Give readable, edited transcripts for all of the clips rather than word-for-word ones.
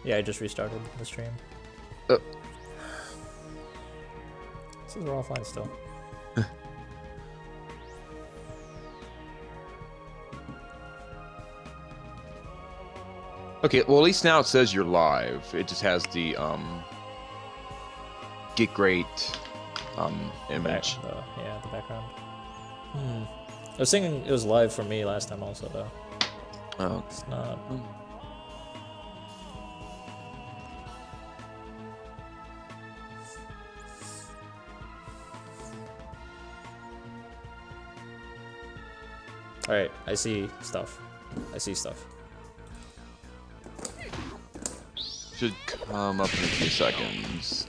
Yeah, I just restarted the stream. Oh. This is all fine still. Okay, well at least now it says you're live. It just has the Get Great image. Yeah, the background. I was thinking it was live for me last time also though. Oh, It's not. Alright, I see stuff. I see stuff. should come up in a few seconds.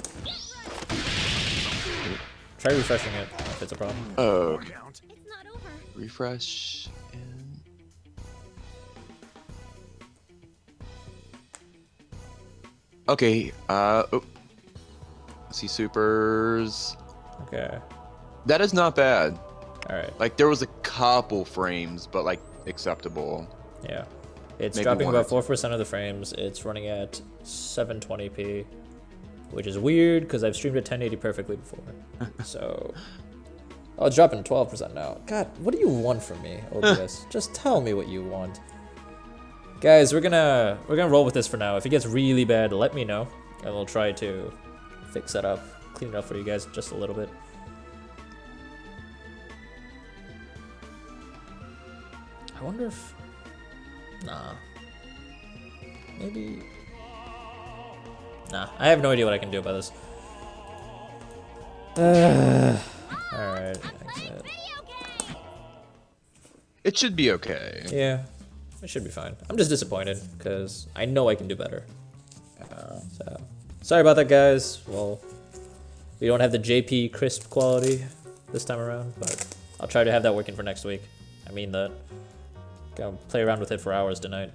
Try refreshing it if it's a problem. Oh. It's not over. Refresh and okay. Oh. See supers. Okay. That is not bad. Alright. Like there was a couple frames, but like acceptable. Yeah. It's Maybe dropping one about or 4% of the frames. It's running at 720p, which is weird because I've streamed at 1080 perfectly before. So, oh, it's dropping 12% now. God, what do you want from me, OBS? Just tell me what you want, guys. We're gonna roll with this for now. If it gets really bad, let me know, and we'll try to fix that up, clean it up for you guys just a little bit. I wonder if. Nah. Maybe. Nah, I have no idea what I can do about this. Alright, exit. It should be okay. Yeah, it should be fine. I'm just disappointed because I know I can do better. So, sorry about that, guys. Well, we don't have the JP crisp quality this time around, but I'll try to have that working for next week. I mean that. Gonna play around with it for hours tonight.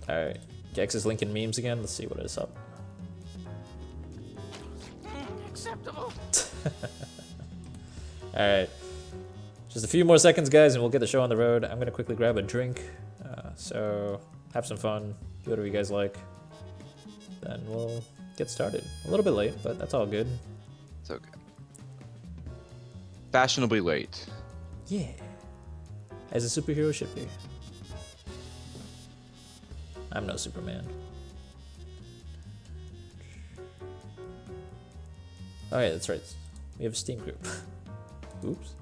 Alright, Gex is linking memes again. Let's see what is up. Acceptable. Alright, just a few more seconds, guys, and we'll get the show on the road. I'm gonna quickly grab a drink. So, have some fun. Do whatever you guys like. Then we'll get started. A little bit late, but that's all good. It's okay. Fashionably late. Yeah. As a superhero should be. I'm no Superman. Oh yeah, that's right. We have a Steam group. Oops.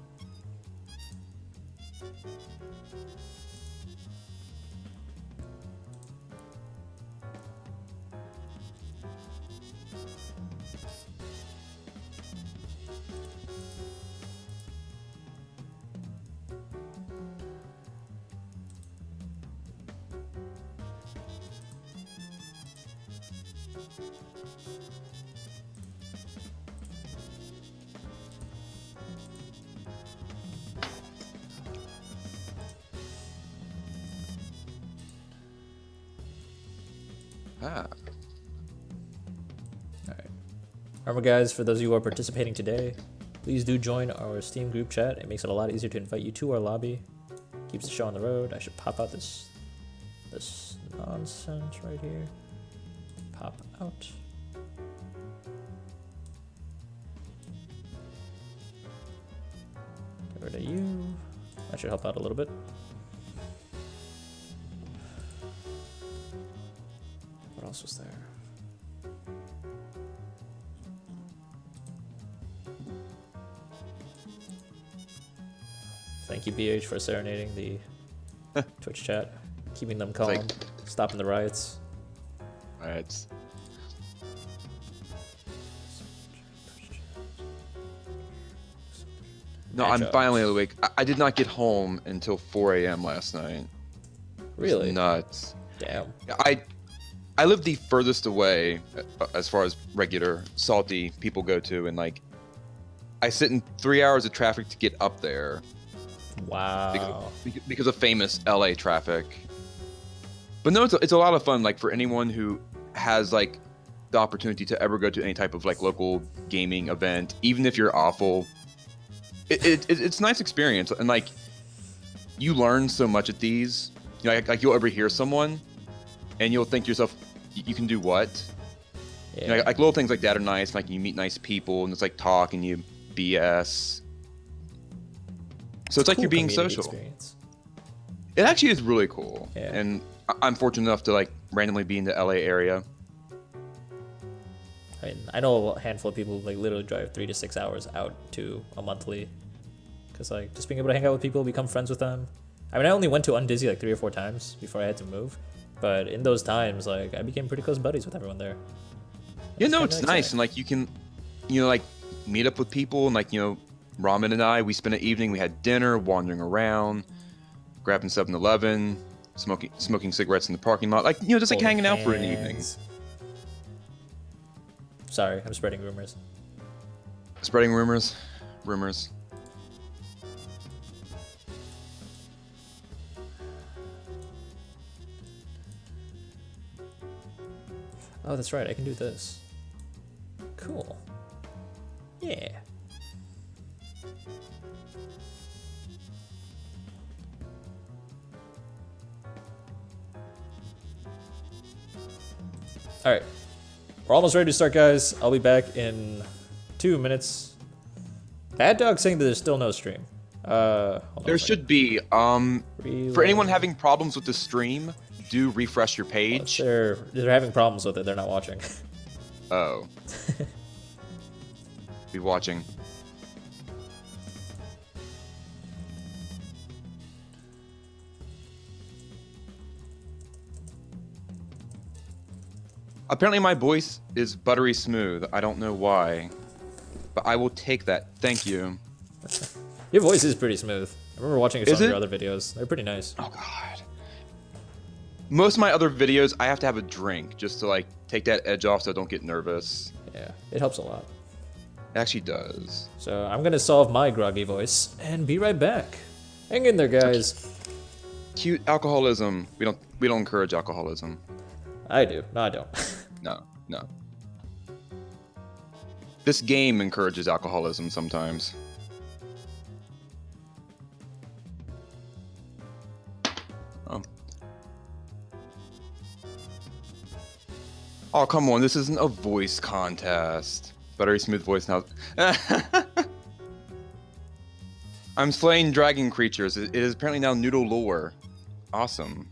Ah. Alright. Remember, guys, for those of you who are participating today, please do join our Steam group chat. It makes it a lot easier to invite you to our lobby. Keeps the show on the road. I should pop out this nonsense right here. Pop out. Get rid of you. That should help out a little bit. What else was there? Thank you, BH, for serenading the Twitch chat, keeping them calm, like- stopping the riots. Right. No, I'm Matchups. finally awake. I did not get home until 4 a.m. last night. It was Really? nuts. Damn. I live the furthest away as far as regular salty people go to, and like I sit in 3 hours of traffic to get up there Wow. because of famous LA traffic. But no, it's a lot of fun. Like for anyone who has like the opportunity to ever go to any type of like local gaming event, even if you're awful, it's a nice experience, and like you learn so much at these. You know, like you'll overhear someone, and you'll think to yourself, you can do what? Yeah. You know, like little things like that are nice. Like you meet nice people, and it's like talk and you BS. So it's like Cool you're being community social. experience. It actually is really cool. Yeah. And I'm fortunate enough to like randomly be in the LA area. I mean, I know a handful of people who like literally drive 3 to 6 hours out to a monthly, because like just being able to hang out with people, become friends with them. I mean, I only went to Undizzy like 3 or 4 times before I had to move, but in those times, like I became pretty close buddies with everyone there. You know, kinda it's nice, exciting. and like you can, you know, like meet up with people, and like, you know, Ramen and I, we spent an evening, we had dinner, wandering around, grabbing 7-Eleven, smoking cigarettes in the parking lot, like, you know, just like Holding hanging out for an evening. hands. Sorry, I'm spreading rumors. Spreading rumors. Oh, that's right, I can do this. Cool. Yeah. Alright. We're almost ready to start, guys. I'll be back in 2 minutes. Bad Dog saying that there's still no stream. Hold on There a second. should be. For Reload. anyone having problems with the stream, do refresh your Well, page. they're having problems with it. They're not watching. Oh. Be watching. Apparently my voice is buttery smooth. I don't know why. But I will take that. Thank you. Your voice is pretty smooth. I remember watching some Is of your it? other videos. They're pretty nice. Oh god. Most of my other videos, I have to have a drink just to like take that edge off so I don't get nervous. Yeah, it helps a lot. It actually does. So I'm gonna solve my groggy voice and be right back. Hang in there, guys. Cute alcoholism. We don't encourage alcoholism. I do. No, I don't. No. This game encourages alcoholism sometimes. Oh, come on. This isn't a voice contest. Buttery smooth voice now. I'm slaying dragon creatures. It is apparently now noodle lore. Awesome.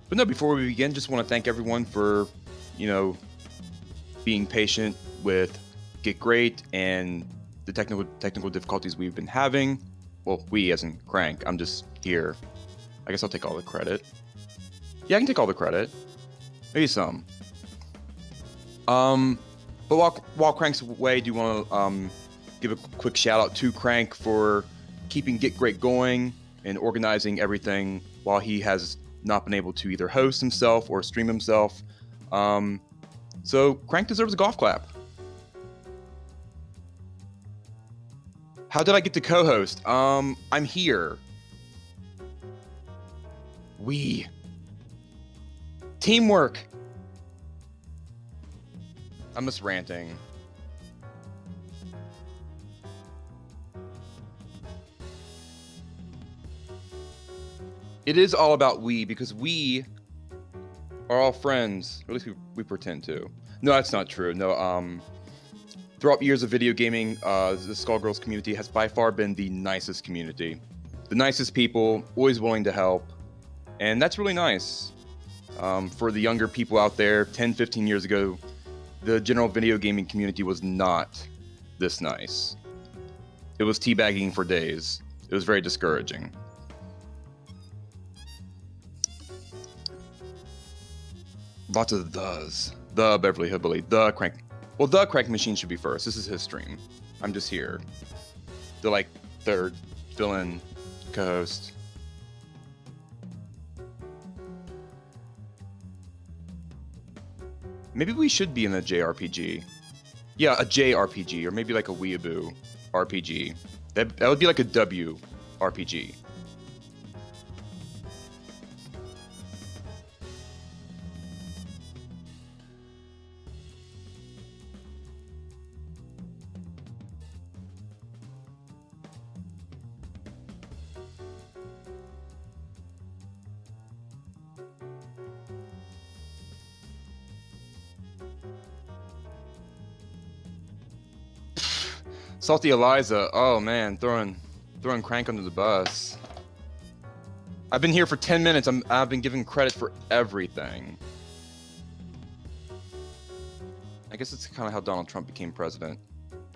But no, before we begin, just want to thank everyone for, you know, being patient with Get Great and the technical difficulties we've been having. Well, we as in Crank. I'm just here. I guess I'll take all the credit. Yeah, I can take all the credit. Maybe some. But while Crank's away, do you want to give a quick shout out to Crank for keeping Get Great going and organizing everything while he has not been able to either host himself or stream himself. So Crank deserves a golf clap. How did I get to co-host? I'm here. Teamwork. I'm just ranting. It is all about we, because we are all friends. Or at least we pretend to. No, that's not true. No, throughout years of video gaming, the Skullgirls community has by far been the nicest community. The nicest people, always willing to help. And that's really nice. For the younger people out there, 10, 15 years ago, the general video gaming community was not this nice. It was teabagging for days. It was very discouraging. Lots of thes. The Beverly Hillbilly. The Crank. Well, the Crank Machine should be first. This is his stream. I'm just here. The, like, third fill-in co-host. Maybe we should be in a JRPG. Yeah, a JRPG, or maybe like a Weeaboo RPG. That would be like a W RPG. Salty Eliza. Oh man, throwing Crank under the bus. I've been here for 10 minutes. I've been given credit for everything. I guess it's kind of how Donald Trump became president.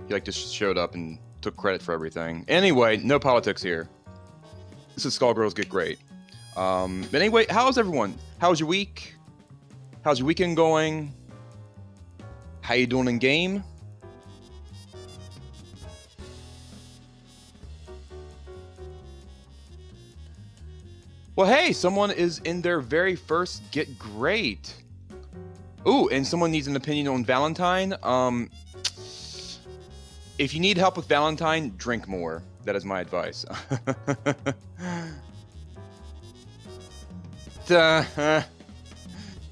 He like just showed up and took credit for everything. Anyway, no politics here. This is Skullgirls Get Great. But anyway, how's everyone? How's your week? How's your weekend going? How you doing in game? Well, hey, someone is in their very first Get Great. Ooh, and someone needs an opinion on Valentine. If you need help with Valentine, drink more. That is my advice.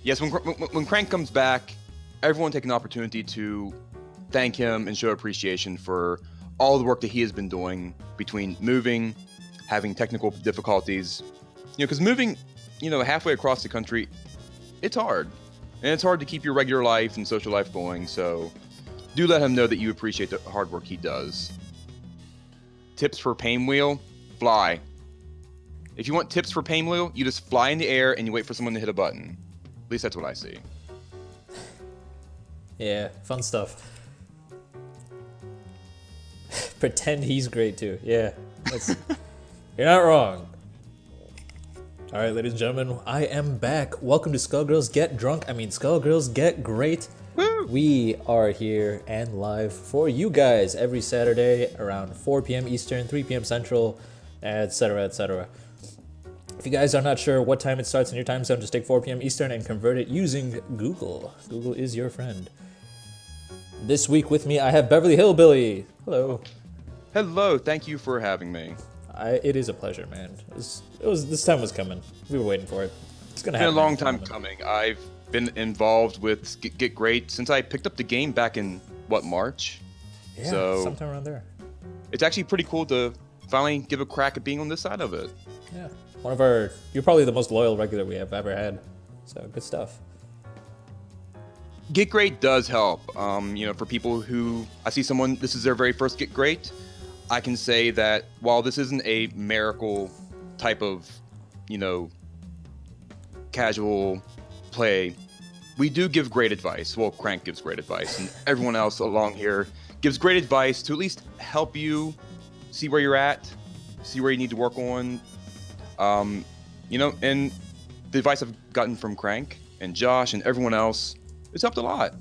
Yes, when Crank comes back, everyone take an opportunity to thank him and show appreciation for all the work that he has been doing between moving, having technical difficulties. Because moving, halfway across the country, it's hard. And it's hard to keep your regular life and social life going, so do let him know that you appreciate the hard work he does. Tips for Pain Wheel? Fly. If you want tips for Pain Wheel, you just fly in the air and you wait for someone to hit a button. At least that's what I see. Yeah, fun stuff. Pretend he's great too. Yeah, you're not wrong. All right, ladies and gentlemen, I am back. Welcome to Skullgirls Get Skullgirls Get Great. Woo! We are here and live for you guys every Saturday around 4 p.m. Eastern, 3 p.m. Central, etc., etc. If you guys are not sure what time it starts in your time zone, just take 4 p.m. Eastern and convert it using Google. Google is your friend. This week with me, I have Beverly Hillbilly. Hello. Hello, thank you for having me. It is a pleasure, man. This time was coming. We were waiting for it. It's gonna happen. It's been a long time coming. I've been involved with Get Great since I picked up the game back in, March? Yeah, so sometime around there. It's actually pretty cool to finally give a crack at being on this side of it. Yeah. You're probably the most loyal regular we have ever had. So, good stuff. Get Great does help. For people who, I see someone, this is their very first Get Great, I can say that while this isn't a miracle type of, casual play, we do give great advice. Well, Crank gives great advice, and everyone else along here gives great advice to at least help you see where you're at, see where you need to work on. And the advice I've gotten from Crank and Josh and everyone else, it's helped a lot.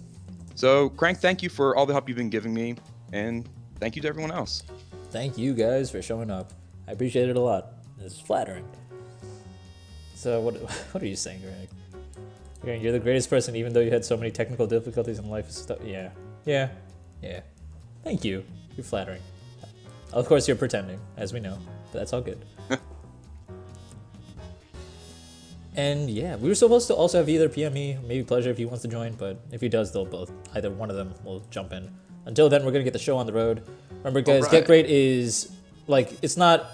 So, Crank, thank you for all the help you've been giving me, and thank you to everyone else. Thank you guys for showing up. I appreciate it a lot. It's flattering. So what are you saying, Greg? You're the greatest person, even though you had so many technical difficulties in life. Stuff. Yeah. Thank you. You're flattering. Of course, you're pretending, as we know, but that's all good. And yeah, we were supposed to also have either PME, maybe Pleasure if he wants to join, but if he does, either one of them will jump in. Until then, we're gonna get the show on the road. Remember, guys, right. Get Great is it's not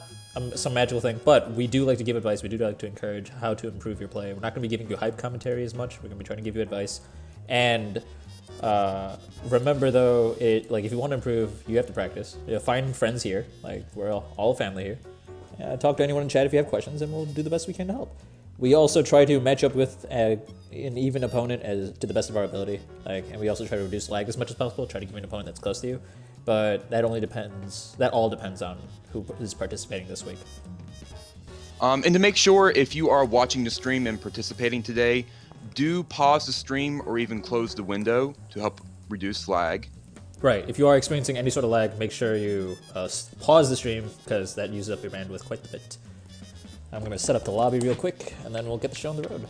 some magical thing, but we do like to give advice. We do like to encourage how to improve your play. We're not gonna be giving you hype commentary as much. We're gonna be trying to give you advice. And remember though, if you want to improve, you have to practice. Find friends here. We're all family here. Talk to anyone in chat if you have questions, and we'll do the best we can to help. We also try to match up with an even opponent to the best of our ability. And we also try to reduce lag as much as possible. Try to give you an opponent that's close to you. But that all depends on who is participating this week. And to make sure, if you are watching the stream and participating today, do pause the stream or even close the window to help reduce lag. Right. If you are experiencing any sort of lag, make sure you pause the stream, because that uses up your bandwidth quite a bit. I'm going to set up the lobby real quick, and then we'll get the show on the road.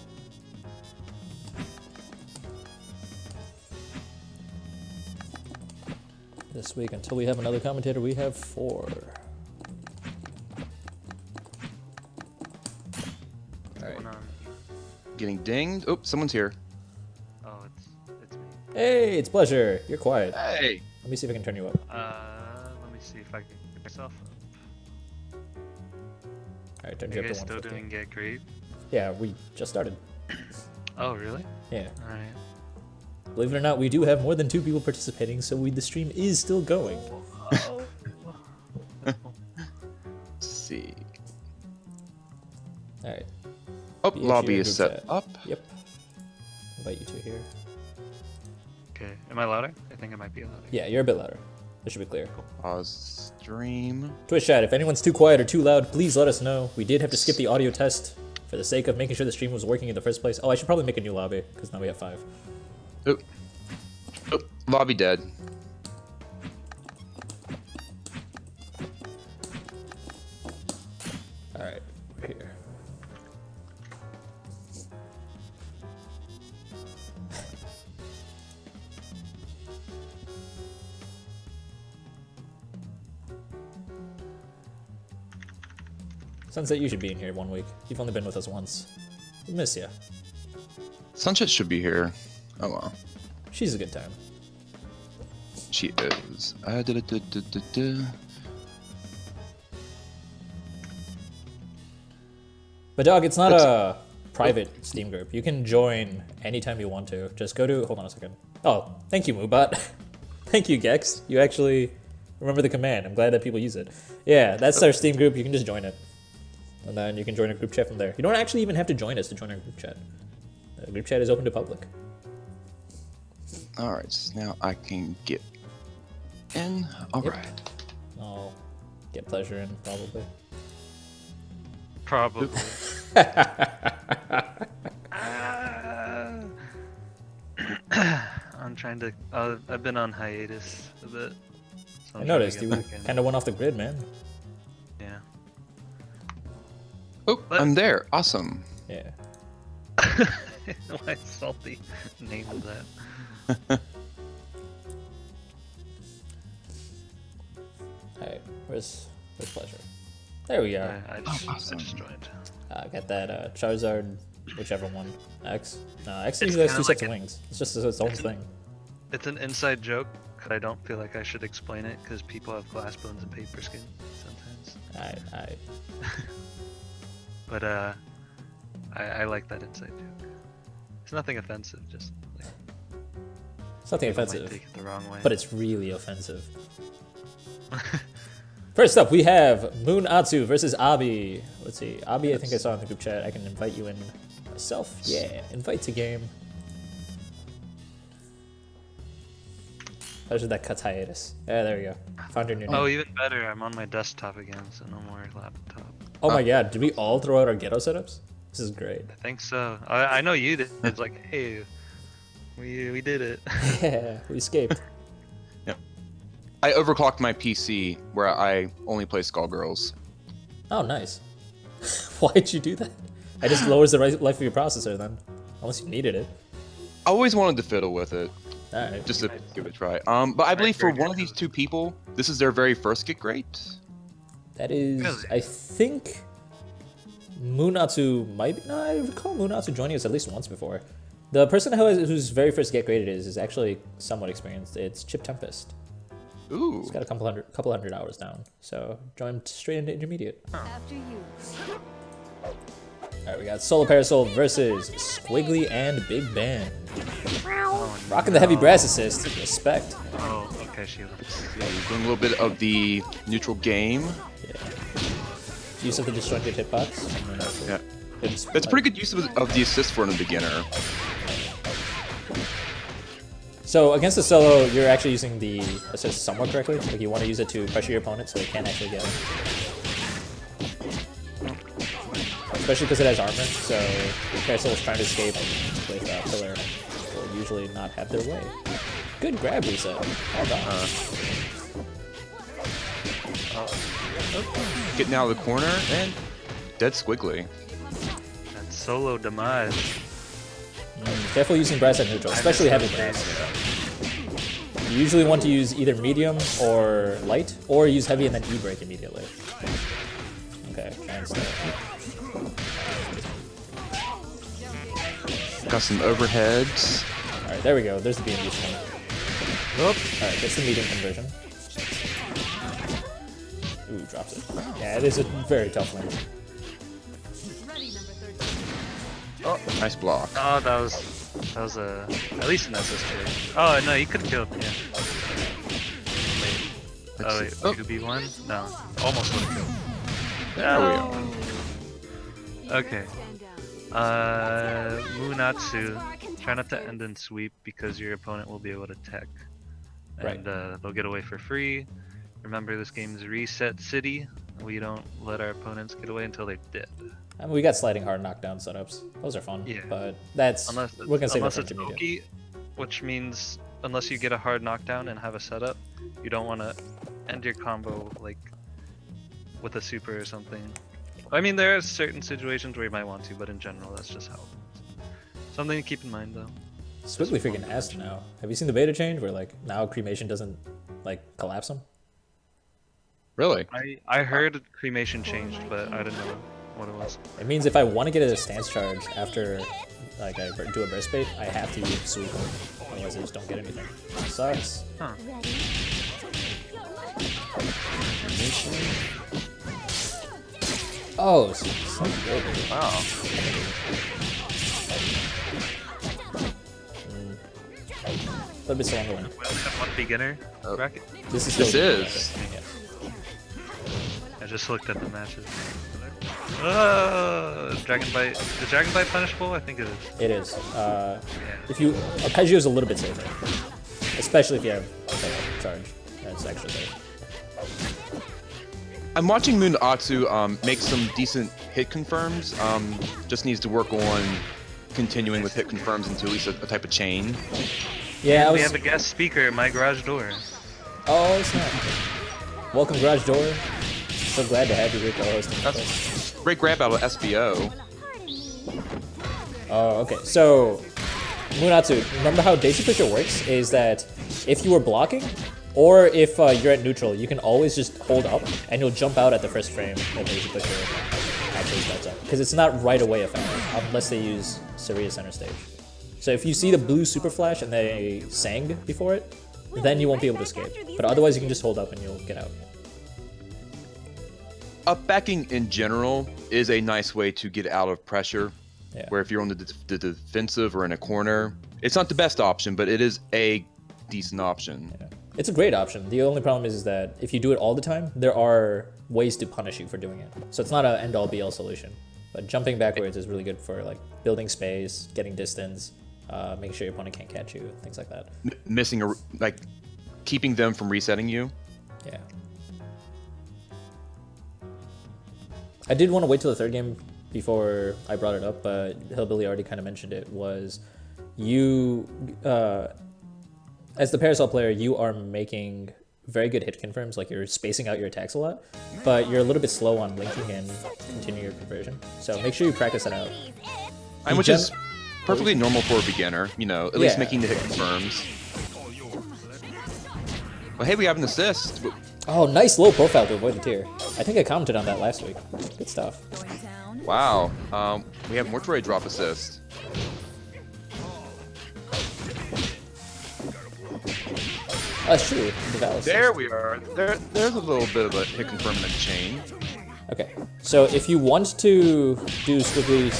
This week, until we have another commentator, we have 4. Alright. Getting dinged. Oh, someone's here. Oh, it's me. Hey, it's Pleasure. You're quiet. Hey. Let me see if I can turn you up. Let me see if I can get myself up. Alright, turn Are you you up to guys still 150. doing Get Great? Yeah, we just started. Oh, really? Yeah. Alright. Believe it or not, we do have more than 2 people participating, so the stream is still going. All right. Oh, BFG lobby is group set chat. up. Yep. Invite you two here. Okay, am I louder? I think I might be louder. Yeah, you're a bit louder. This should be clear. Pause stream. Twitch chat, if anyone's too quiet or too loud, please let us know. We did have to skip the audio test for the sake of making sure the stream was working in the first place. Oh, I should probably make a new lobby, because now we have 5. Oop. Oop. Lobby dead. Alright, we're here. Sunset, you should be in here 1 week. You've only been with us once. We miss you. Sunset should be here. Oh well. She's a good time. She is. But dog, it's not a private Steam group. You can join anytime you want to. Just go to, hold on a second. Oh, thank you, Moobot. Thank you, Gex. You actually remember the command. I'm glad that people use it. Yeah, that's our Steam group. You can just join it. And then you can join a group chat from there. You don't actually even have to join us to join our group chat. The group chat is open to public. All right, so now I can get in. All Yep. right. I'll get pleasure in, probably. Probably. I'm trying to. I've been on hiatus a bit. So I I'm trying to noticed get you back in. kind of went off the grid, man. Yeah. Oh, What? I'm there. Awesome. Yeah. Why salty name of that? Alright, where's pleasure? There we are. I awesome. just joined. Got that Charizard, whichever one. X. No, X It's usually has 2 kinda sets like of wings. It's just its own thing. It's an inside joke, but I don't feel like I should explain it because people have glass bones and paper skin sometimes. Alright. But I like that inside joke. It's nothing offensive, just like It's nothing people might offensive, take it the wrong way. but it's really offensive. First up, we have Moon Atsu versus Abi. Let's see. Abi, I think I saw in the group chat. I can invite you in myself. Yeah, invite to game. How's that cut hiatus? Yeah, there we go. Found your new name. Oh, even better, I'm on my desktop again, so no more laptop. Oh my god, did we all throw out our ghetto setups? This is great. I think so. I know you did. It's like, hey, we did it. Yeah, we escaped. I overclocked my PC where I only play Skullgirls. Oh, nice. Why'd you do that? I just lowers the life of your processor then. Unless you needed it. I always wanted to fiddle with it, Alright. just to give it a try. But I believe for one of these two people, this is their very first Get Great. That is, Really? I think Munatsu might be, no, I recall Munatsu joining us at least once before. The person whose very first Get Graded is actually somewhat experienced. It's Chip Tempest. Ooh. He's got a couple hundred hours down. So joined straight into intermediate. After you. Alright, we got Solar Parasol versus Squiggly and Big Ben. Oh, Rocking the heavy brass assist. Respect. Oh, okay, Sheila. Yeah, you're doing a little bit of the neutral game. Yeah. Do you something disjointed hitbox? Yeah. It's That's pretty good use of the assist for a beginner. So against the solo, you're actually using the assist somewhat correctly. Like you want to use it to pressure your opponent so they can't actually get him. Especially because it has armor, so Parasol's trying to escape with Pillar will usually not have their way. Good grab reset. Well done. Getting out of the corner and dead Squiggly. That's solo demise. Careful using brass at neutral, especially heavy brass. You usually want to use either medium or light, or use heavy and then E-break immediately. Okay, transfer. Got some overheads. Alright, there we go. There's the B&B swing. Alright, gets the medium conversion. Ooh, drops it. Yeah, it is a very tough lane. Oh, nice block. Oh, that was a at least an assist here. Oh no, you could have killed. Yeah. Wait. Oh wait, Oh. 2v1? No, almost would have killed. There we go. Okay. Munatsu. Try not to end in sweep because your opponent will be able to tech. And they'll get away for free. Remember, this game is Reset City. We don't let our opponents get away until they're dead. I mean, we got sliding hard knockdown setups. Those are fun. Yeah. But that's we're gonna say that's it's intermediate. Oki, which means unless you get a hard knockdown and have a setup, you don't want to end your combo like with a super or something. I mean, there are certain situations where you might want to, but in general, that's just how it works. Something to keep in mind, though. Swiftly freaking asked now. Have you seen the beta change where like now cremation doesn't like collapse them? Really? I heard cremation changed, but I didn't know what it was. It means if I want to get a stance charge after like I do a burst bait, I have to use sweep. Otherwise I just don't get anything. Sucks. Huh. Oh, so good. Wow. A little bit slow on the one. We only have one beginner bracket. This is. This is. Yeah. I just looked at the matches. Dragon Bite. Is Dragon Bite punishable? I think it is. It is. Yeah. If you Arpeggio is a little bit safer, especially if you have charge. That's actually safe. I'm watching Munatsu make some decent hit confirms. Just needs to work on continuing with hit confirms into at least a type of chain. Yeah, We have a guest speaker at my garage door. Oh snap! Welcome, Garage Door. So glad to have you here co-hosting. That's great grab out of SBO. Oh, okay. So, Munatsu, remember how Daisy Pusher works? Is that if you were blocking, or if you're at neutral, you can always just hold up, and you'll jump out at the first frame that Daisy Pusher actually starts up. Because it's not right away effective, unless they use Saria center stage. So if you see the blue super flash and they sang before it, then you won't be able to escape. But otherwise, you can just hold up and you'll get out. Up backing in general is a nice way to get out of pressure. Yeah. Where if you're on the defensive or in a corner, it's not the best option, but it is a decent option. Yeah. It's a great option. The only problem is that if you do it all the time, there are ways to punish you for doing it. So it's not an end-all be-all solution. But jumping backwards is really good for like building space, getting distance, making sure your opponent can't catch you, things like that. Missing keeping them from resetting you. Yeah. I did want to wait till the third game before I brought it up, but Hillbilly already kind of mentioned it, was you, as the Parasol player, you are making very good hit confirms, like you're spacing out your attacks a lot, but you're a little bit slow on linking and continue your conversion. So make sure you practice that out. And which is perfectly normal for a beginner, you know, at least making the hit confirms. Well, hey, we have an assist. Oh, nice low profile to avoid the tier. I think I commented on that last week. Good stuff. Wow. We have Mortuary drop assist. That's true. The Valis. There we are. There's a little bit of a hit confirm in the chain. Okay, so if you want to do squiggly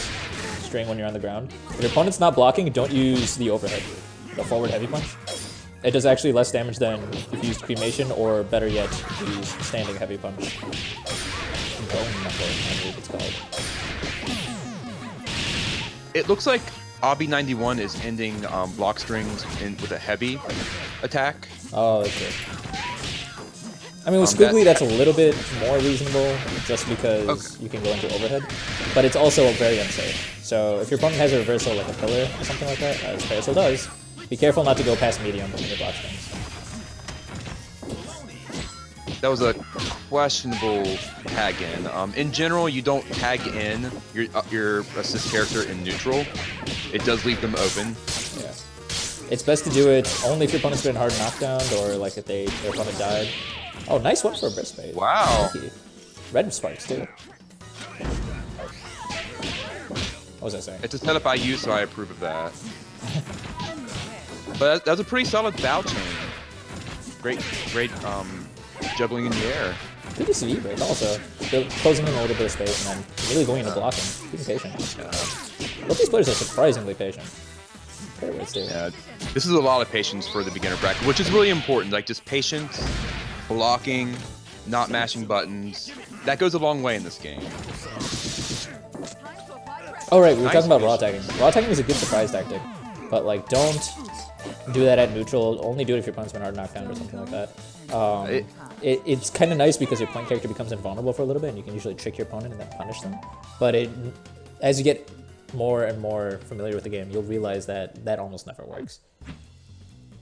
string when you're on the ground, if your opponent's not blocking, don't use the overhead, the forward heavy punch. It does actually less damage than if you use cremation, or better yet, use standing heavy punch. Bone knuckle, I believe it's called. It looks like Obby91 is ending block strings with a heavy attack. Oh, that's good. I mean, with squiggly, that's a little bit more reasonable, just because you can go into overhead, but it's also very unsafe. So if your opponent has a reversal like a pillar or something like that, as Parasol does, be careful not to go past medium in your block strings. That was a questionable tag in. In general, you don't tag in your assist character in neutral. It does leave them open. Yeah. It's best to do it only if your opponent's been hard knockdown, or like if their opponent died. Oh, nice one for a burst bait. Wow. Red sparks too. What was I saying? It's a setup I use, so I approve of that. But that was a pretty solid bow chain. Great juggling in the air. Good to break also. They're closing in a little bit of space and then really going into blocking. Being patient. Both these players are surprisingly patient. Fairways too. Yeah, this is a lot of patience for the beginner bracket, which is really important. Like just patience, blocking, not mashing buttons. That goes a long way in this game. Oh right, we were Nice. talking about raw tagging. Raw tagging is a good surprise tactic, but like don't do that at neutral. Only do it if your opponent's been hard knocked down or something like that. It's kind of nice because your point character becomes invulnerable for a little bit, and you can usually trick your opponent and then punish them. But as you get more and more familiar with the game, you'll realize that that almost never works.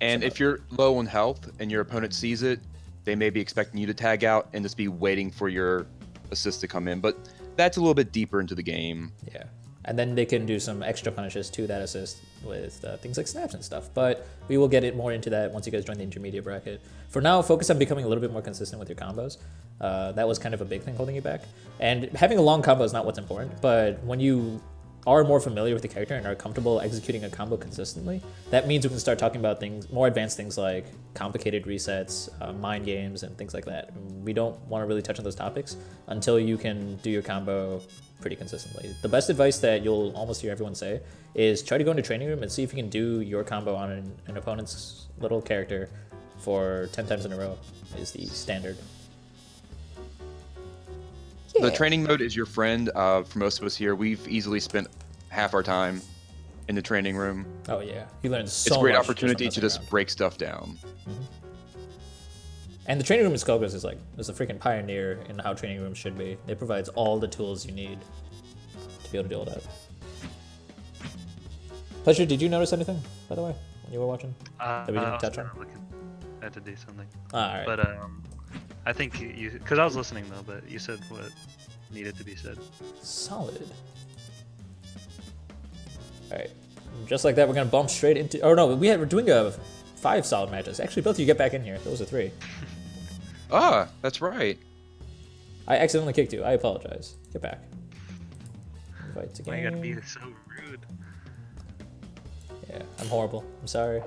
And if you're low on health and your opponent sees it, they may be expecting you to tag out and just be waiting for your assist to come in. But that's a little bit deeper into the game. Yeah, and then they can do some extra punishes to that assist with things like snaps and stuff. But we will get it more into that once you guys join the intermediate bracket. For now, focus on becoming a little bit more consistent with your combos. That was kind of a big thing holding you back. And having a long combo is not what's important, but when you are more familiar with the character and are comfortable executing a combo consistently, that means we can start talking about things, more advanced things like complicated resets, mind games, and things like that. We don't want to really touch on those topics until you can do your combo pretty consistently. The best advice that you'll almost hear everyone say is try to go into training room and see if you can do your combo on an opponent's little character for 10 times in a row is the standard. The training mode is your friend. For most of us here, we've easily spent half our time in the training room. Oh yeah, you learn so much. It's a great just from opportunity to messing just around. break stuff down. And the training room in Skullgirls is a freaking pioneer in how training rooms should be. It provides all the tools you need to be able to deal with that. Pleasure, did you notice anything, by the way, when you were watching? That we didn't touch on? I had to do something. Alright. But I think you, because I was listening though, but you said what needed to be said. Solid. Alright. Just like that, we're going to bump straight into... Oh no, we're doing 5 solid matches. Actually, both of you get back in here. Those are 3. Ah, that's right. I accidentally kicked you. I apologize. Get back. Invite to Why you gotta be game. so rude? Yeah, I'm horrible. I'm sorry.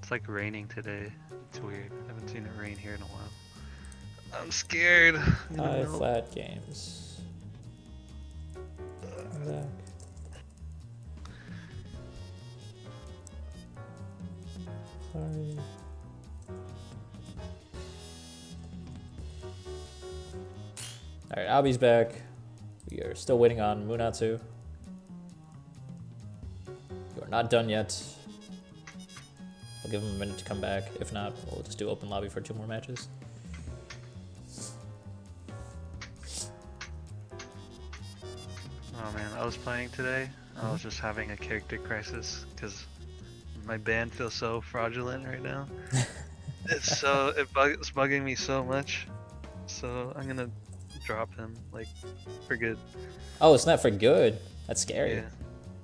It's like raining today. It's weird. I haven't seen it rain here in a while. I'm scared. I'm gonna High melt. flat games. Come back. Sorry. Alright, Abi's back. We are still waiting on Munatsu. You are not done yet. We'll give him a minute to come back. If not, we'll just do open lobby for 2 more matches. Oh man, I was playing today. I was just having a character crisis because my band feels so fraudulent right now. It's bugging me so much. So I'm gonna drop him like for good. Oh, it's not for good. That's scary. Yeah.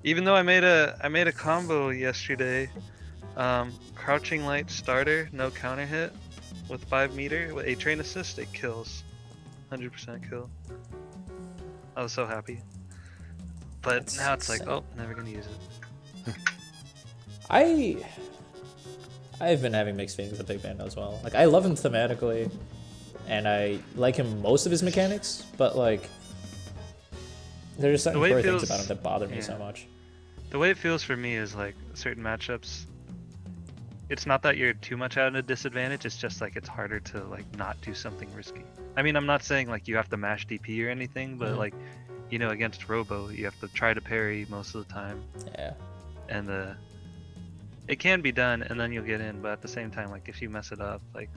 Even though I made a combo yesterday, crouching light starter, no counter hit, with 5 meter with A train assist, it kills, 100% kill. I was so happy. But That's now it's like, insane. oh, never gonna use it. I've been having mixed feelings with Big Band as well. Like I love him thematically, and I like him most of his mechanics, but like there's certain way it core things feels- about him that bother me yeah. so much. The way it feels for me is like certain matchups. It's not that you're too much at a disadvantage. It's just like it's harder to like not do something risky. I mean, I'm not saying like you have to mash DP or anything, but Mhm. like, you know, against Robo, you have to try to parry most of the time, Yeah. and it can be done, and then you'll get in. But at the same time, like if you mess it up, like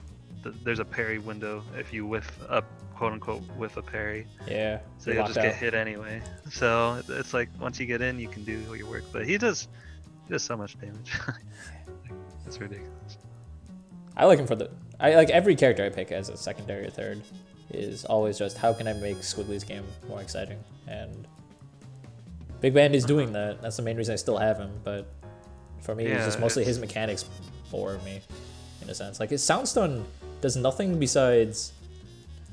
there's a parry window if you whiff up, quote unquote, whiff a parry. Yeah. So you're you'll locked just get out. hit anyway. So it's like once you get in, you can do your work. But he does so much damage. It's ridiculous. I like him for I like every character I pick as a secondary or third is always just how can I make Squiggly's game more exciting, and Big Band is doing that. That's the main reason I still have him, but for me, it's Yeah, just mostly his mechanics bore me, in a sense. Like his Soundstone does nothing besides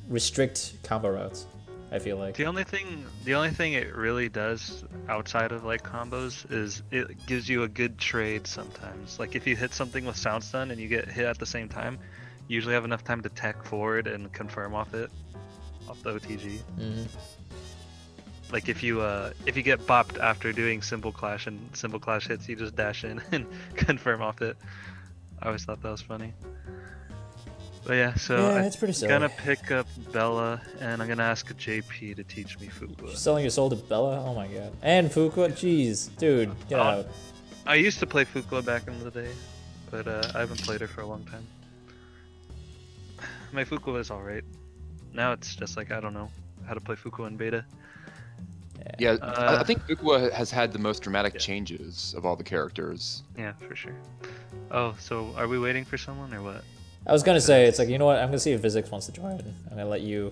restrict combo routes. I feel like. The only thing it really does outside of like combos is it gives you a good trade sometimes. Like if you hit something with sound stun and you get hit at the same time, you usually have enough time to tech forward and confirm off the OTG. Mhm. Like if you get bopped after doing Symbol Clash and Symbol Clash hits, you just dash in and confirm off it. I always thought that was funny. But yeah, so Yeah, I'm it's pretty silly. gonna pick up Bella, and I'm gonna ask JP to teach me Fukua. Selling your soul to Bella? Oh my god. And Fukua? Jeez, dude, get out. I used to play Fukua back in the day, but I haven't played her for a long time. My Fukua is alright. Now it's just like, I don't know how to play Fukua in beta. Yeah, I think Ukwa has had the most dramatic Yeah. changes of all the characters. Yeah, for sure. Oh, so are we waiting for someone or what? I was gonna say, it's like, you know what, I'm gonna see if Physics wants to join. I'm gonna let you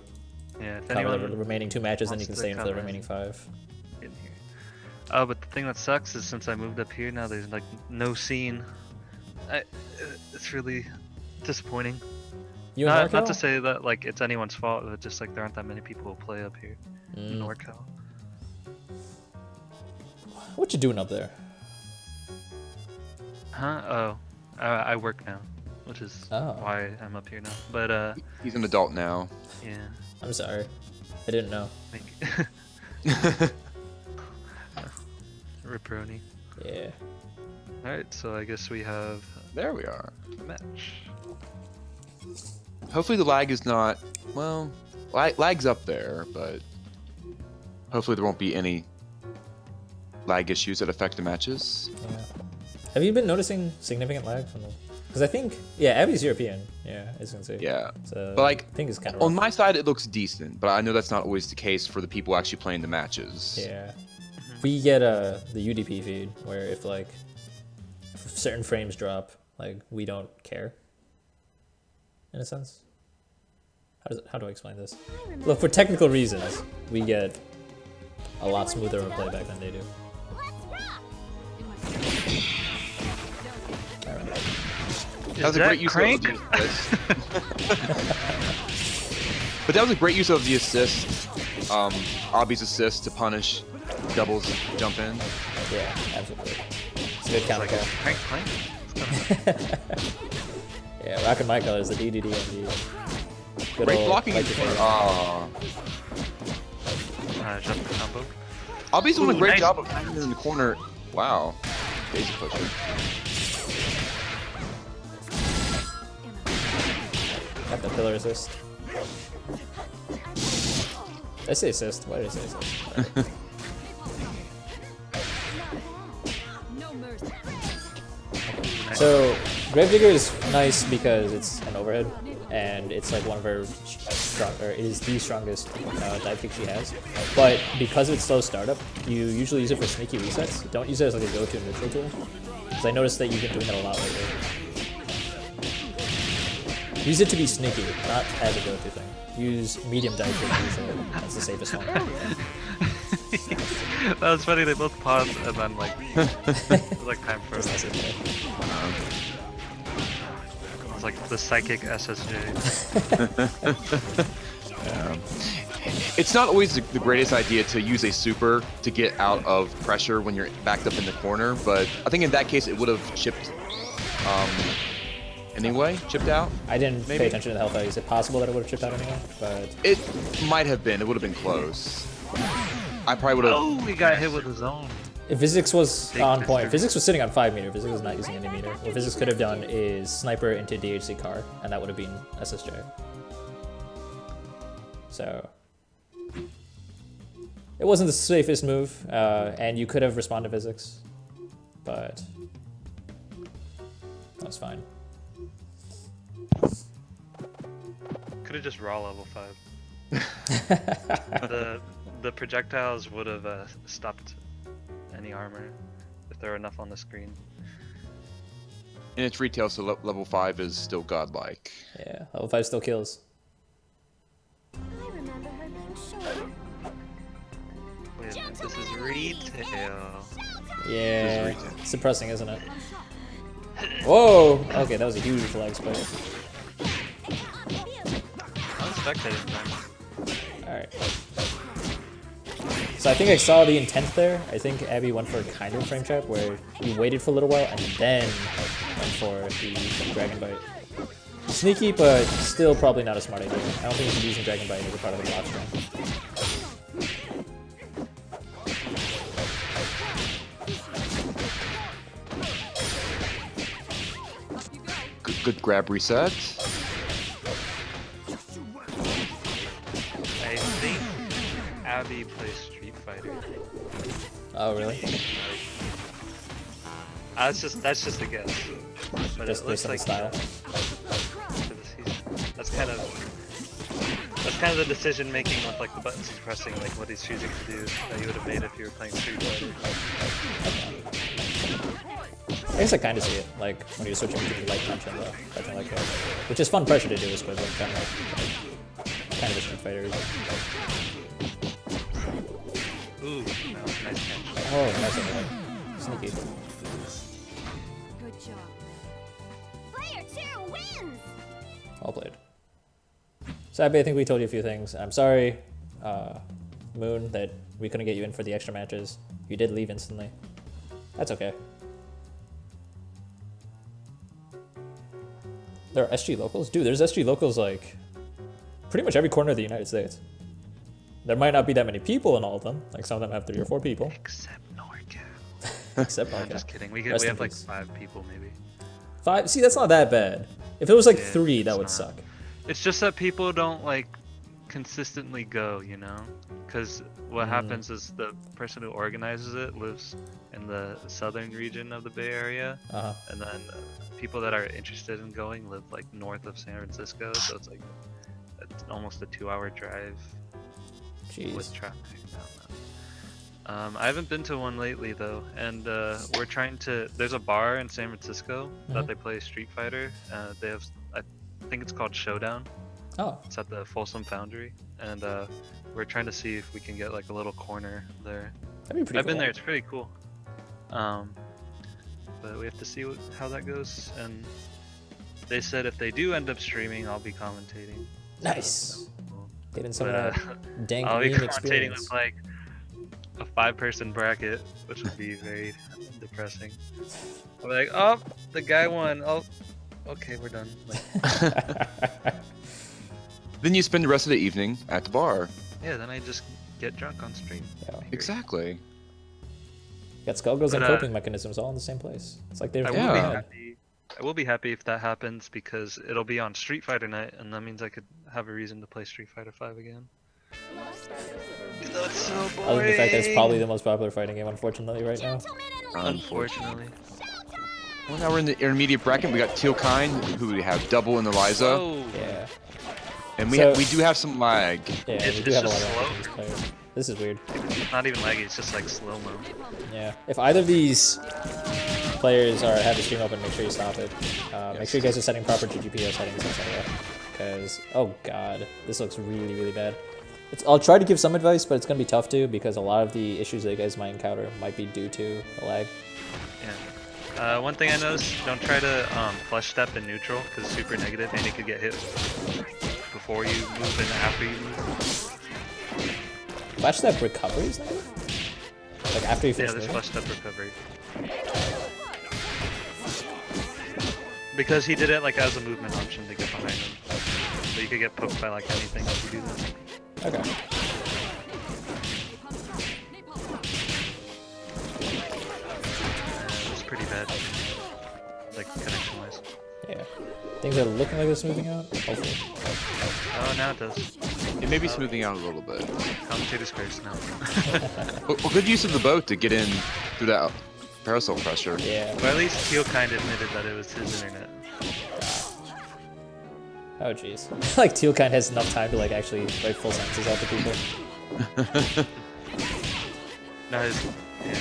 Yeah, if cover anyone the remaining 2 matches, then you wants can to stay in for the cover. remaining 5. in here. Oh, but the thing that sucks is since I moved up here now, there's like no scene. It's really disappointing. You in Not NorCal? to say that like it's anyone's fault, but just like there aren't that many people who play up here in Mm. NorCal. What you doing up there? Huh? Oh, I work now, which is Oh. why I'm up here now. But He's an adult now. yeah, I'm sorry. I didn't know. like Ripperoni. Yeah. All right, so I guess we have There we are. a match. Hopefully the lag is not, well, lag's up there, but hopefully there won't be any lag issues that affect the matches. Yeah. Have you been noticing significant lag from the? Because I think, yeah, Abby's European. Yeah, as you can see. Yeah. So But, like, I think it's kind of On my side, it looks decent, but I know that's not always the case for the people actually playing the matches. Yeah. We get the UDP feed where if like if certain frames drop, like we don't care. In a sense. How do I explain this? Look, for technical reasons, we get a lot smoother of a playback than they do. Alright. That was a great use Crank? of the assist. But that was a great use of the assist, Obby's assist to punish doubles jump in. Yeah, absolutely. It's a good counter Like call. crank, crank. Yeah, rocking my colors, the DDD and the good Great old blocking. like your favorite. Jump combo. Obby's doing a Ooh, great nice. job of hiding in the corner. Wow. Daisy pusher. Got the pillar assist. Did I say assist? Why did I say assist? Alright. So, Gravedigger is nice because it's an overhead, and it's like one of her it is the strongest dive kick she has. But because it's slow startup, you usually use it for sneaky resets. Don't use it as like a go-to neutral tool. Because I noticed that you've been doing that a lot lately. Use it to be sneaky, not as a go-to thing. Use medium dive kick usually. That's the safest one. That was funny. They both paused and then like, like time for Just it. SSJ. It's like the psychic SSJ. It's not always the greatest idea to use a super to get out of pressure when you're backed up in the corner, but I think in that case it would have chipped anyway, chipped out. I didn't Maybe. pay attention to the health value. Is it possible that it would have chipped out anyway? But It might have been. It would have been close. I probably would have. Oh, we got hit with his own. if Physics was Big on point, Mr. Physics was sitting on 5 meter. Physics was not using any meter. What Physics could have done is sniper into DHC car, and that would have been SSJ. So it wasn't the safest move, and you could have responded to Physics, but that was fine. Could have just raw level 5. The projectiles would have stopped any armor if there were enough on the screen. And it's retail, so level 5 is still godlike. Yeah, level 5 still kills. I remember her being short. Wait a minute, this is retail. Yeah, retail. it's depressing, isn't it? Whoa! Okay, that was a huge flag spike. I'm spectating them. Alright. So I think I saw the intent there. I think Abby went for a kind of frame trap where you waited for a little while and then went for the Dragon Bite. Sneaky, but still probably not a smart idea. I don't think you should be using Dragon Bite as a part of the block string. Good grab reset. Abby plays Street Fighter. Oh, really? That's just a guess. But Just it looks based on like the style. that's kind of the decision making with like the buttons he's pressing, like what he's choosing to do that you would have made if you were playing Street Fighter. I guess I kind of see it, like when you're switching between light punch and the touch and light kick, which is fun pressure to do as well, kind of a Street Fighter. Ooh, that was a nice catch. Oh, nice one. Sneaky. Good job. Player 2 wins! Well played. Sabby, I think we told you a few things. I'm sorry, Moon, that we couldn't get you in for the extra matches. You did leave instantly. That's okay. There are SG locals? Dude, there's SG locals like pretty much every corner of the United States. There might not be that many people in all of them. Like some of them have 3 or 4 people. Except NorCal. Except I'm NorCal. just kidding. We Rest in have like peace. 5 people maybe. 5? See, that's not that bad. If it was like Yeah, 3, that it's would not. suck. It's just that people don't like consistently go, you know? Because what happens is the person who organizes it lives in the southern region of the Bay Area, Uh-huh. and then people that are interested in going live like north of San Francisco, so it's like it's almost a 2-hour drive with Jeez. traffic. I don't know. I haven't been to one lately though, and we're trying to. There's a bar in San Francisco that they play Street Fighter. They have, I think it's called Showdown. Oh, It's at the Folsom Foundry, and we're trying to see if we can get like a little corner there. that'd be pretty I've cool. been there; it's pretty cool. But we have to see how that goes. And they said if they do end up streaming, I'll be commentating. Nice. Getting some of But, that dank I'll be meme commentating experience. with like a 5-person bracket, which would be very depressing. I'll be like, oh, the guy won. Oh, okay, we're done. Like, Then you spend the rest of the evening at the bar. yeah, then I just get drunk on stream. Yeah. Exactly. Got Skullgirls and But, coping mechanisms all in the same place. It's like they're I Yeah. will be yeah. happy. I will be happy if that happens because it'll be on Street Fighter night, and that means I could have a reason to play Street Fighter 5 again. Even though it's so boring. Other than the fact that it's probably the most popular fighting game, unfortunately, right now. Unfortunately. Well, now we're in the intermediate bracket. We got Teal Kine, who we have double and Eliza, Oh, Yeah. and So- we do have some lag. Yeah, It's we do have a lot just of slow. these players. This is weird. it's not even laggy. It's just like slow mo. Yeah. If either of these players have the stream open, make sure you stop it. Make sure you guys are setting proper GPO settings, etc. Because, oh god, this looks really, really bad. I'll try to give some advice, but it's going to be tough too, because a lot of the issues that you guys might encounter might be due to the lag. Yeah. One thing I noticed: don't try to flush step in neutral because it's super negative, and you could get hit before you move and after you move. Flash step recovery is negative? Like after you Yeah, finish there's moving? flush step recovery. Because he did it like as a movement option to get behind him, so you could get poked by like anything if you do that. Okay. It's pretty bad, like connection wise. Yeah. Things are looking like they're smoothing out, hopefully. Oh, now it does. It may be smoothing out a little bit. Commentator's curse now. Well, good use of the boat to get in through that parasol pressure. Yeah. But at least Teal kind of admitted that it was his internet. Oh jeez. Like Tealkind has enough time to like actually write full sentences out to people. No, his, yeah.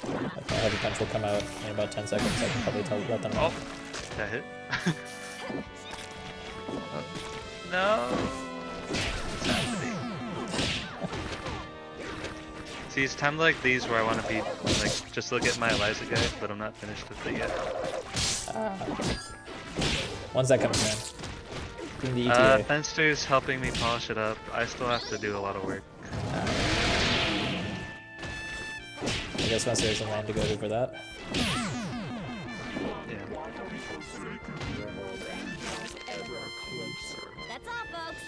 Like my heavy punch will come out in about 10 seconds. I can probably let them know. Oh, that hit. No. It's happening. See, it's times like these where I want to be like just look at my Eliza guy, but I'm not finished with it yet. When's that coming in? In the ETA. Fenster's helping me polish it up. I still have to do a lot of work. I guess once there's a land to go to for that. Yeah. That's all, folks.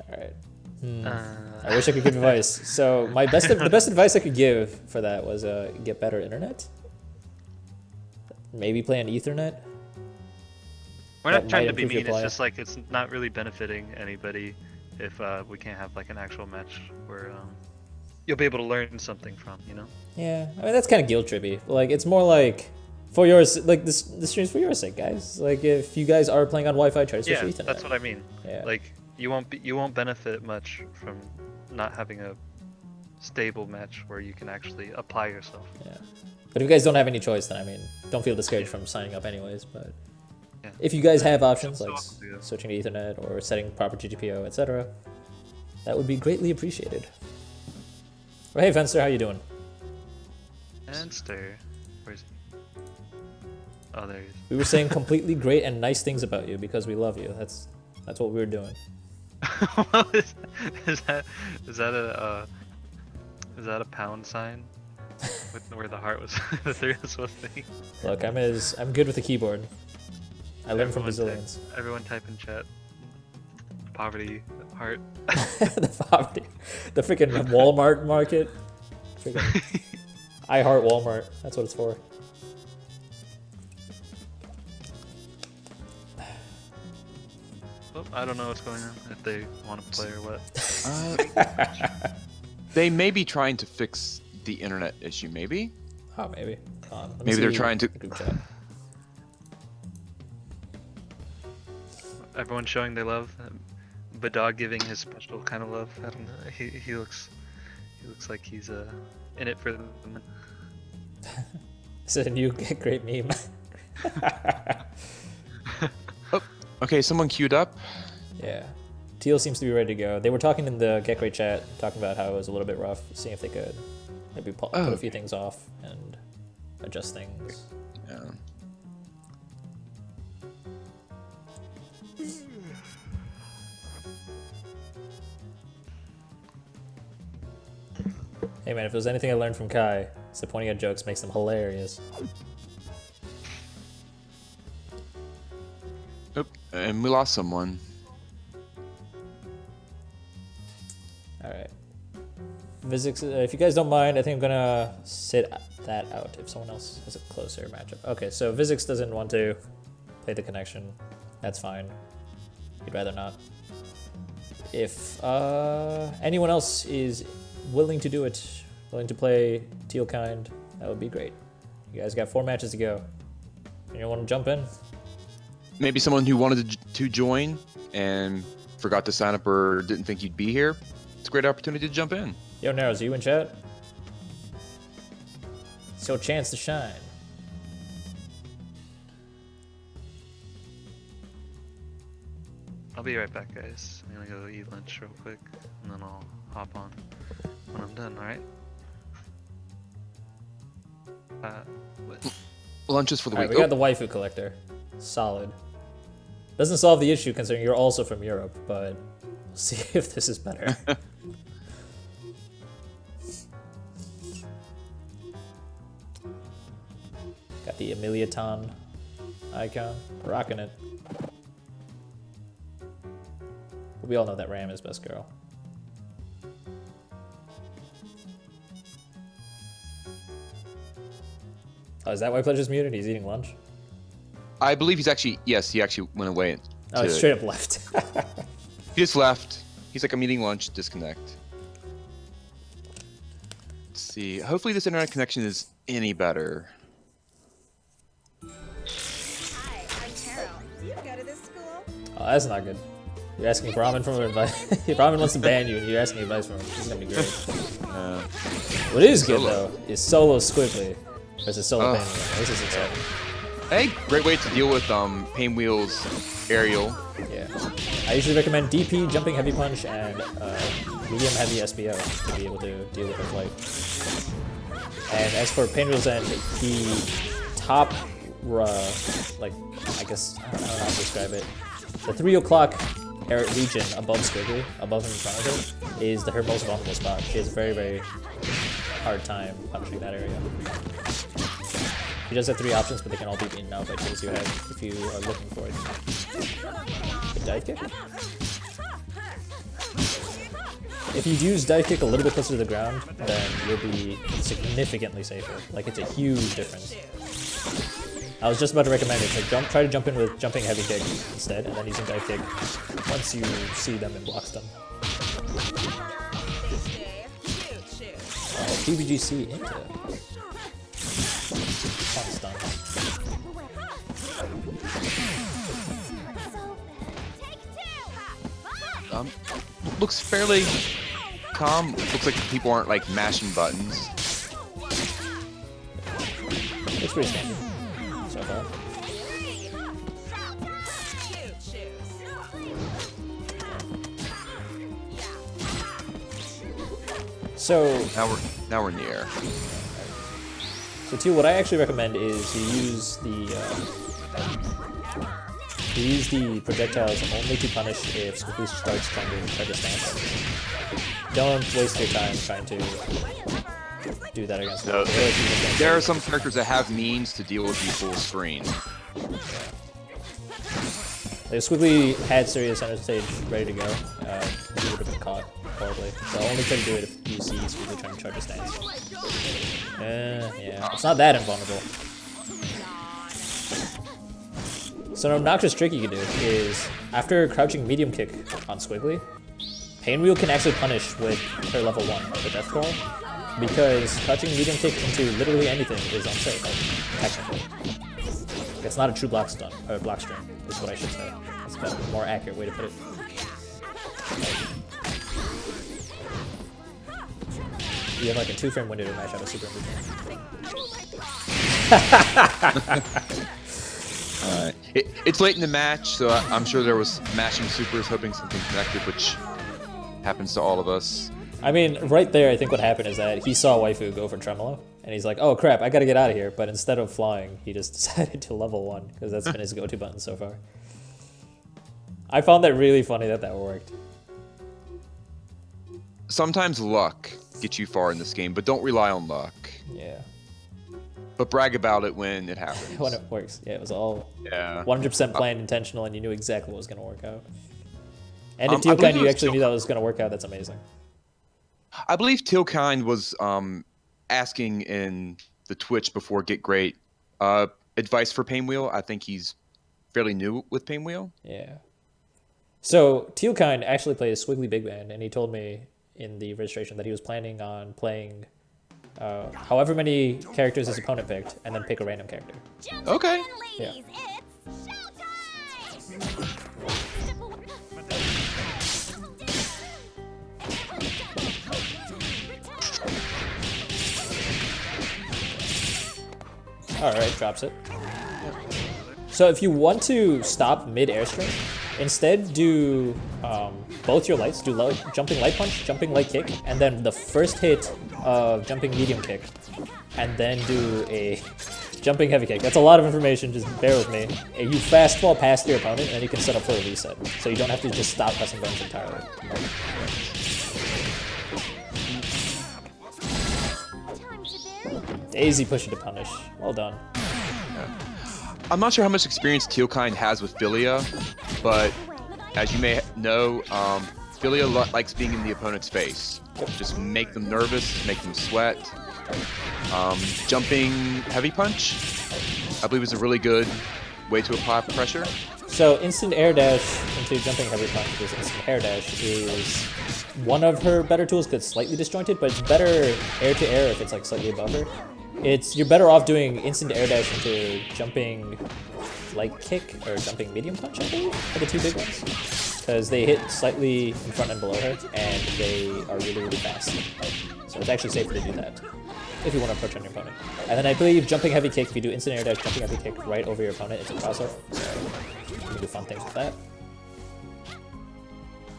Alright. Uh, I wish I could give advice. So the best advice I could give for that was get better internet. Maybe play on Ethernet. We're that not trying might to be improve your mean. It's play. just like it's not really benefiting anybody if we can't have like an actual match where you'll be able to learn something from. You know. Yeah, I mean that's kind of guilt trippy. Like it's more like for yours, like this stream's for your sake, guys. Like if you guys are playing on Wi-Fi, try to switch Yeah, to Ethernet. that's what I mean. Yeah. Like you won't benefit much from not having a stable match where you can actually apply yourself. Yeah. But if you guys don't have any choice, then I mean, don't feel discouraged from signing up anyways. But Yeah. if you guys have options So like awesome to do. switching to Ethernet or setting proper GPO, etc., that would be greatly appreciated. Well, hey, Fenster, how you doing? And stir. Where's he? Oh, there he is. We were saying completely great and nice things about you because we love you. That's what we were doing. is that a pound sign? With where the heart was, the three was supposed to be. Look, I'm good with the keyboard. I learned from Everyone Brazilians. Everyone type in chat. Poverty, heart. The poverty, the freaking Walmart market. Freaking, I heart Walmart. That's what it's for. Oh, I don't know what's going on. If they want to play or what. They may be trying to fix the internet issue. Maybe. Oh, maybe. Hold on, let me Maybe they're see trying to- the group chat. Everyone showing their love. Badog giving his special kind of love. I don't know. He looks like he's in it for the women. This is a new Get Great meme. Okay, someone queued up. Yeah. Teal seems to be ready to go. They were talking in the Get Great chat, talking about how it was a little bit rough, seeing if they could maybe put a few things off and adjust things. Yeah. Hey man, if there's anything I learned from Kai, it's that pointing at jokes makes them hilarious. Oop, and we lost someone. Alright. Physics, if you guys don't mind, I think I'm gonna sit that out if someone else has a closer matchup. Okay, so Physics doesn't want to play the connection. That's fine. He'd rather not. If anyone else is willing to do it, willing to play Teal Kind, that would be great. You guys got 4 matches to go. Anyone want to jump in? Maybe someone who wanted to join and forgot to sign up or didn't think you'd be here. It's a great opportunity to jump in. Yo, Narrows, are you in chat? It's your chance to shine. I'll be right back, guys. I'm gonna go eat lunch real quick, and then I'll hop on when I'm done. All right. What? Lunches for the Alright, week. we got the waifu collector. Solid. Doesn't solve the issue considering you're also from Europe, but we'll see if this is better. Got the Emiliaton icon. Rocking it. We all know that Ram is best girl. Oh, is that why Pledge is muted? He's eating lunch? I believe he's actually, yes, he actually went away. Oh, he straight up left. He just left. He's like, I'm eating lunch, disconnect. Let's see. Hopefully this internet connection is any better. Hi, I'm Carol. Do you go to this school? Oh, that's not good. You're asking Brahmin for advice. Brahmin wants to ban you, and you're asking advice from him. This is gonna be great. What is good though is Solo Squiggly versus Solo Pain Wheel. This is exciting. Hey, great way to deal with Pain Wheel's aerial. Yeah. I usually recommend DP, Jumping Heavy Punch, and Medium Heavy SBO to be able to deal with the flight. And as for Pain Wheel's end, the top, like, I guess, I don't know how to describe it. The 3 o'clock region above Squiggly, above and in front of her, is her most vulnerable spot. She has a very, very hard time punishing that area. She does have 3 options, but they can all be beaten out by tools you have if you are looking for it. Good dive kick? If you use dive kick a little bit closer to the ground, then you'll be significantly safer. Like, it's a huge difference. I was just about to recommend it. It's like try to jump in with jumping heavy kick instead, and then using dive kick once you see them and block stun. Oh, PBGC into fun stun. Looks fairly calm. Looks like people aren't like mashing buttons. Looks pretty standard so far. So now we're in the air. So Teal, what I actually recommend is you use the projectiles only to punish if Squiggly starts trying to trigger stance. Don't waste your time trying to do that against No, them. there are some characters that have means to deal with you full screen. Like if Squiggly had Serious center stage ready to go, he would have been caught horribly. So only try to do it if you see Squiggly trying to charge a stance. Yeah, it's not that invulnerable. So an obnoxious trick you can do is, after crouching medium kick on Squiggly, Painwheel can actually punish with her level 1, the Death Crawl, because crouching medium kick into literally anything is unsafe, technically. It's not a true block stun, or block string, is what I should say. That's a more accurate way to put it. You have like a 2-frame window to mash out a super in between. It's late in the match, so I'm sure there was mashing supers, hoping something connected, which happens to all of us. I mean, right there, I think what happened is that he saw Waifu go for Tremolo, and he's like, oh crap, I gotta get out of here, but instead of flying, he just decided to level 1, because that's been his go-to button so far. I found that really funny that worked. Sometimes luck gets you far in this game, but don't rely on luck. Yeah. But brag about it when it happens. When it works. Yeah, it was all 100% 100% planned, intentional, and you knew exactly what was going to work out. And if I believe Tealkind, it you was actually knew that was going to work out, that's amazing. I believe Tealkind was asking in the Twitch before Get Great advice for Painwheel. I think he's fairly new with Painwheel. Yeah. So Tealkind actually plays Squiggly Big Band, and he told me in the registration that he was planning on playing however many characters his opponent picked, and then pick a random character. Okay. Yeah. Alright, drops it. So if you want to stop mid-airstream, instead do both your lights, do jumping light punch, jumping light kick, and then the first hit of jumping medium kick, and then do a jumping heavy kick. That's a lot of information, just bear with me. You fast fall past your opponent, and then you can set up for a reset. So you don't have to just stop pressing buttons entirely. Daisy push to punish. Well done. I'm not sure how much experience Tealkind has with Philia, but as you may know, Philia likes being in the opponent's face. Just make them nervous, make them sweat. Jumping heavy punch, I believe, is a really good way to apply pressure. So instant air dash into jumping heavy punch, because instant air dash is one of her better tools because it's slightly disjointed, but it's better air to air if it's like slightly above her. You're better off doing instant air dash into jumping light kick or jumping medium punch, I believe, are the two big ones. Because they hit slightly in front and below her, and they are really, really fast. So it's actually safer to do that if you want to approach on your opponent. And then I believe jumping heavy kick, if you do instant air dash, jumping heavy kick right over your opponent, it's a crossover. So you can do fun things with that.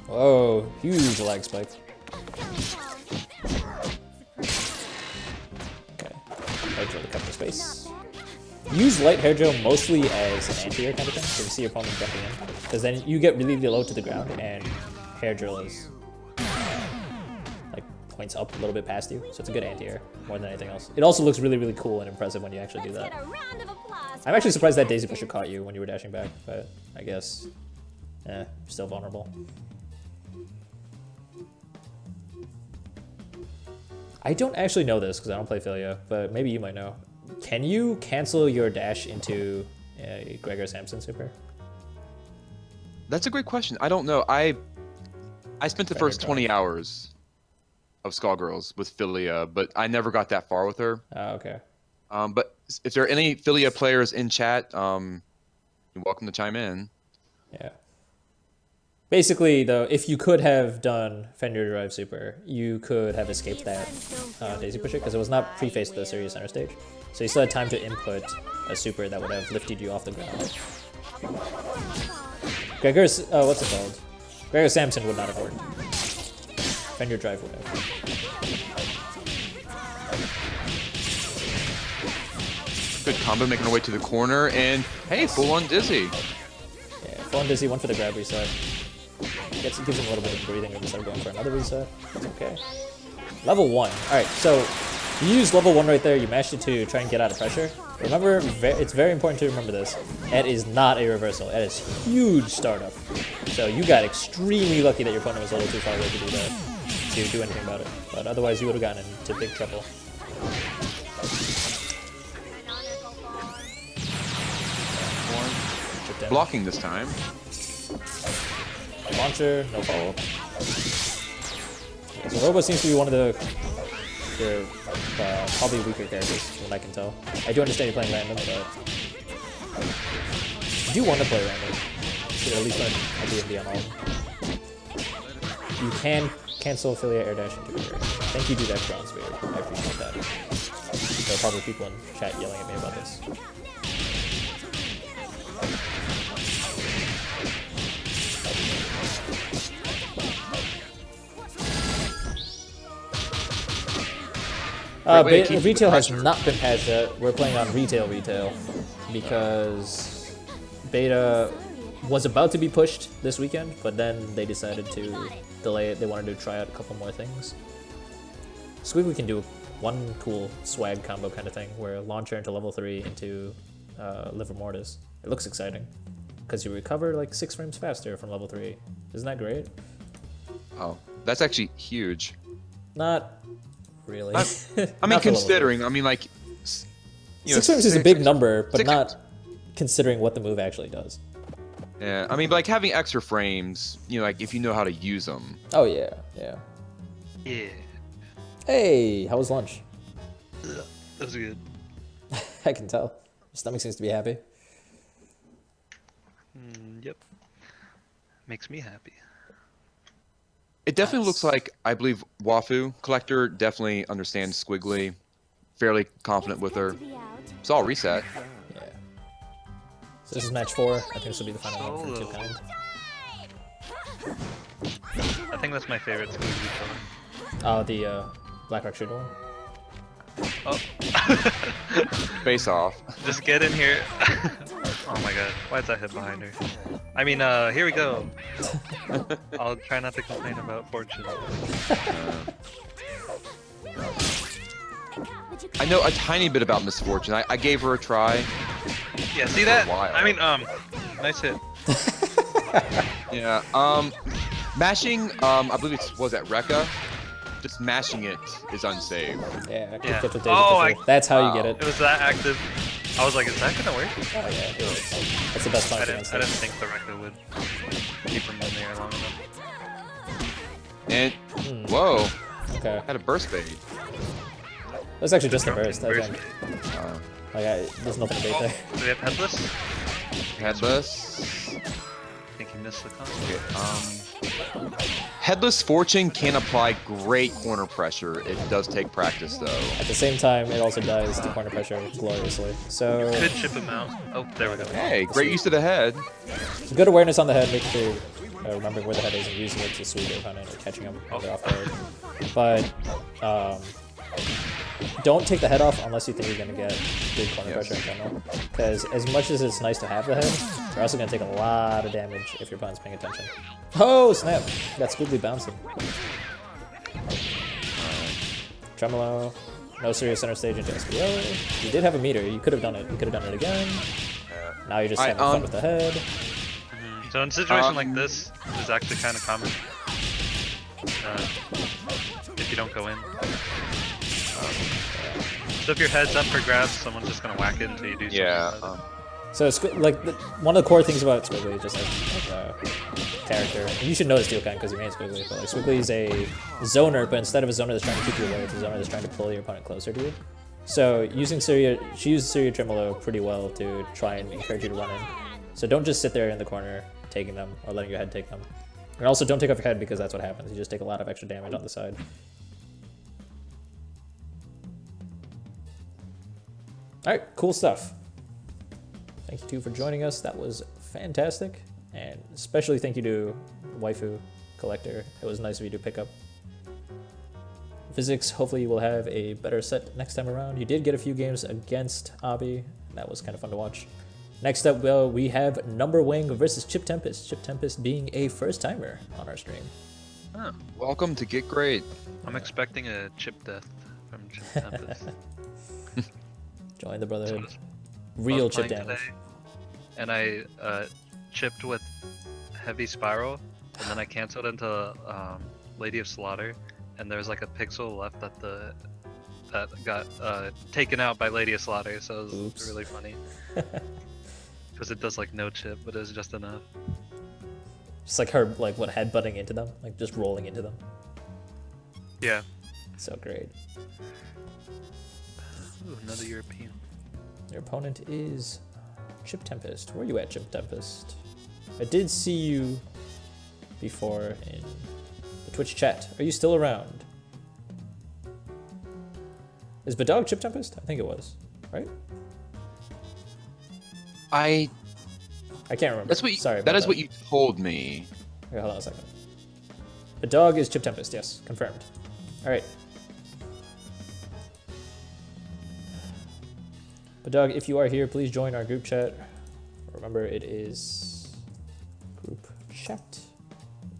Whoa, huge lag spike. Okay, hair drill to cover the space. Use light hair drill mostly as an anti-air kind of thing, so you see your opponent jumping in. Because then you get really low to the ground, and hair drill is like points up a little bit past you, so it's a good anti-air more than anything else. It also looks really, really cool and impressive when you actually do that. I'm actually surprised that Daisy Pusher caught you when you were dashing back, but I guess, still vulnerable. I don't actually know this because I don't play Philia, but maybe you might know. Can you cancel your dash into a Gregor Samson super? That's a great question. I don't know. I spent the first 20 hours of Skullgirls with Philia, but I never got that far with her. Oh, okay. But if there are any Philia players in chat, you're welcome to chime in. Yeah. Basically, though, if you could have done Fender Drive Super, you could have escaped that Daisy Pusher, because it was not pre-faced the Serious Center stage. So you still had time to input a super that would have lifted you off the ground. Gregor's, what's it called? Gregor Samson would not have worked. Fender Drive would have. Good combo making our way to the corner, and hey, full on Dizzy. Yeah, full on Dizzy, one for the grab reset. Gives him a little bit of breathing room instead of going for another reset. It's okay. Level 1. Alright, so you used level 1 right there, you mashed it to try and get out of pressure. Remember, it's very important to remember this. Ed is not a reversal. Ed is huge startup. So you got extremely lucky that your opponent was a little too far away to do that, to do anything about it. But otherwise you would have gotten into big trouble. Blocking this time. Launcher, no follow-up. Yeah, so Robo seems to be one of the probably weaker characters, from what I can tell. I do understand you're playing random, but I do want to play random. Should at least learn a D&D on all of them. You can cancel affiliate air dash into your. Thank you, do that Bronzebeard. I appreciate that. There are probably people in chat yelling at me about this. Retail has not been patched yet. We're playing on retail because beta was about to be pushed this weekend, but then they decided to delay it. They wanted to try out a couple more things. Squiggly can do one cool swag combo kind of thing where launcher into level 3 into Liver Mortis. It looks exciting because you recover like 6 frames faster from level 3. Isn't that great? Oh, that's actually huge. Not really. I mean, considering, I mean, like, 6 frames is a big number, but not considering what the move actually does. Yeah, I mean, like having extra frames, you know, like if you know how to use them. Oh yeah, yeah. Yeah. Hey, how was lunch? That was good. I can tell. Your stomach seems to be happy. Yep. Makes me happy. It definitely looks like, I believe, Wafu Collector definitely understands Squiggly. Fairly confident with her. So I'll reset. Yeah. So this is match 4. I think this will be the final one for 2 kind. I think that's my favorite Squeezy color. Oh, the Black Shooter one? Oh. Face off. Just get in here. Oh my god, why is that hit behind her? I mean, here we go. I'll try not to complain about fortune. I know a tiny bit about Misfortune. I gave her a try. Yeah, see that? I mean, nice hit. Yeah, mashing, I believe it was at Rekka. Just mashing it is unsafe. Yeah, Yeah. That's how you get it. It was that active. I was like, is that gonna work? Oh yeah, it is. That's the best I punish didn't think the Rekka would keep him in there long enough. And, whoa, Okay. had a burst bait. That's actually just a burst, I Burst. think. There's nothing to bait there. Do we have headless? Headless. I think he missed the con. Okay, Headless Fortune can apply great corner pressure. It does take practice, though. At the same time, it also dies to corner pressure gloriously. So, Could chip him out. Oh, there we go. Hey, great use of the head. some good awareness on the head, making sure remembering where the head is and using it to sweep the opponent or catching them when they're off guard. But, don't take the head off unless you think you're going to get good corner pressure in general. Because as much as it's nice to have the head, you're also going to take a lot of damage if your opponent's paying attention. Oh, snap! Got Squiggly bouncing. Tremolo. No serious center stage into SPO. You did have a meter. You could have done it. You could have done it again. Now you're just having fun with the head. So in a situation like this, it's actually kind of common. If you don't go in. So if your head's up for grabs, someone's just gonna whack it until you do something. Yeah. about it. So it's like one of the core things about Squiggly is just character. And you should know this, Steelkind, because your name's Squiggly. But like Squiggly is a zoner, but instead of a zoner that's trying to keep you away, it's a zoner that's trying to pull your opponent closer to you. So using Syria, she uses Syria Tremolo pretty well to try and encourage you to run in. So don't just sit there in the corner taking them or letting your head take them. And also don't take off your head because that's what happens. You just take a lot of extra damage on the side. Alright, cool stuff. Thank you, too, for joining us. That was fantastic. And especially thank you to Waifu Collector. It was nice of you to pick up Physics. Hopefully you will have a better set next time around. You did get a few games against Abi. That was kind of fun to watch. Next up, well, we have Number Wing versus Chip Tempest. Chip Tempest being a first-timer on our stream. Oh, Welcome to Get Great. I'm expecting a chip death from Chip Tempest. Join the Brotherhood. So Real was chip playing damage. today, and I chipped with Heavy Spiral, and then I canceled into Lady of Slaughter, and there's like a pixel left that got taken out by Lady of Slaughter, so it was Oops. really funny. Because it does like no chip, but it was just enough. Just like her, like, what, headbutting into them? Like, just rolling into them. Yeah. So great. Ooh, another European. Your opponent is Chip Tempest. Where are you at, Chip Tempest? I did see you before in the Twitch chat. Are you still around? Is Badog Chip Tempest? I think it was, right? I can't remember. That's what. Sorry. That is what you told me. Okay, hold on a second. Badog is Chip Tempest. Yes, confirmed. All right. Badog, if you are here, please join our group chat. Remember, it is group chat.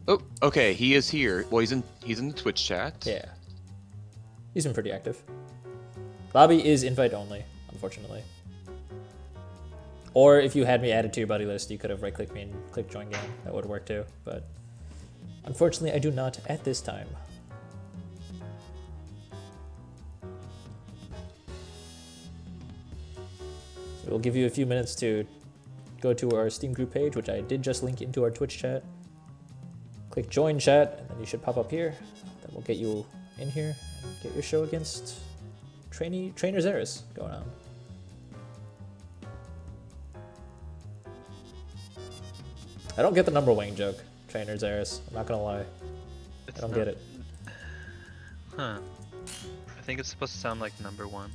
Oh, okay. He is here. Well, he's in the Twitch chat. Yeah. He's been pretty active. Lobby is invite only, unfortunately. Or if you had me added to your buddy list, you could have right-clicked me and clicked join game. That would work too. But unfortunately, I do not at this time. So we'll give you a few minutes to go to our Steam group page, which I did just link into our Twitch chat. Click join chat, and then you should pop up here. That will get you in here and get your show against Trainer Zeris going on. I don't get the Number Wing joke, Trainer Zeris. I'm not gonna lie. I don't get it. Huh. I think it's supposed to sound like number one.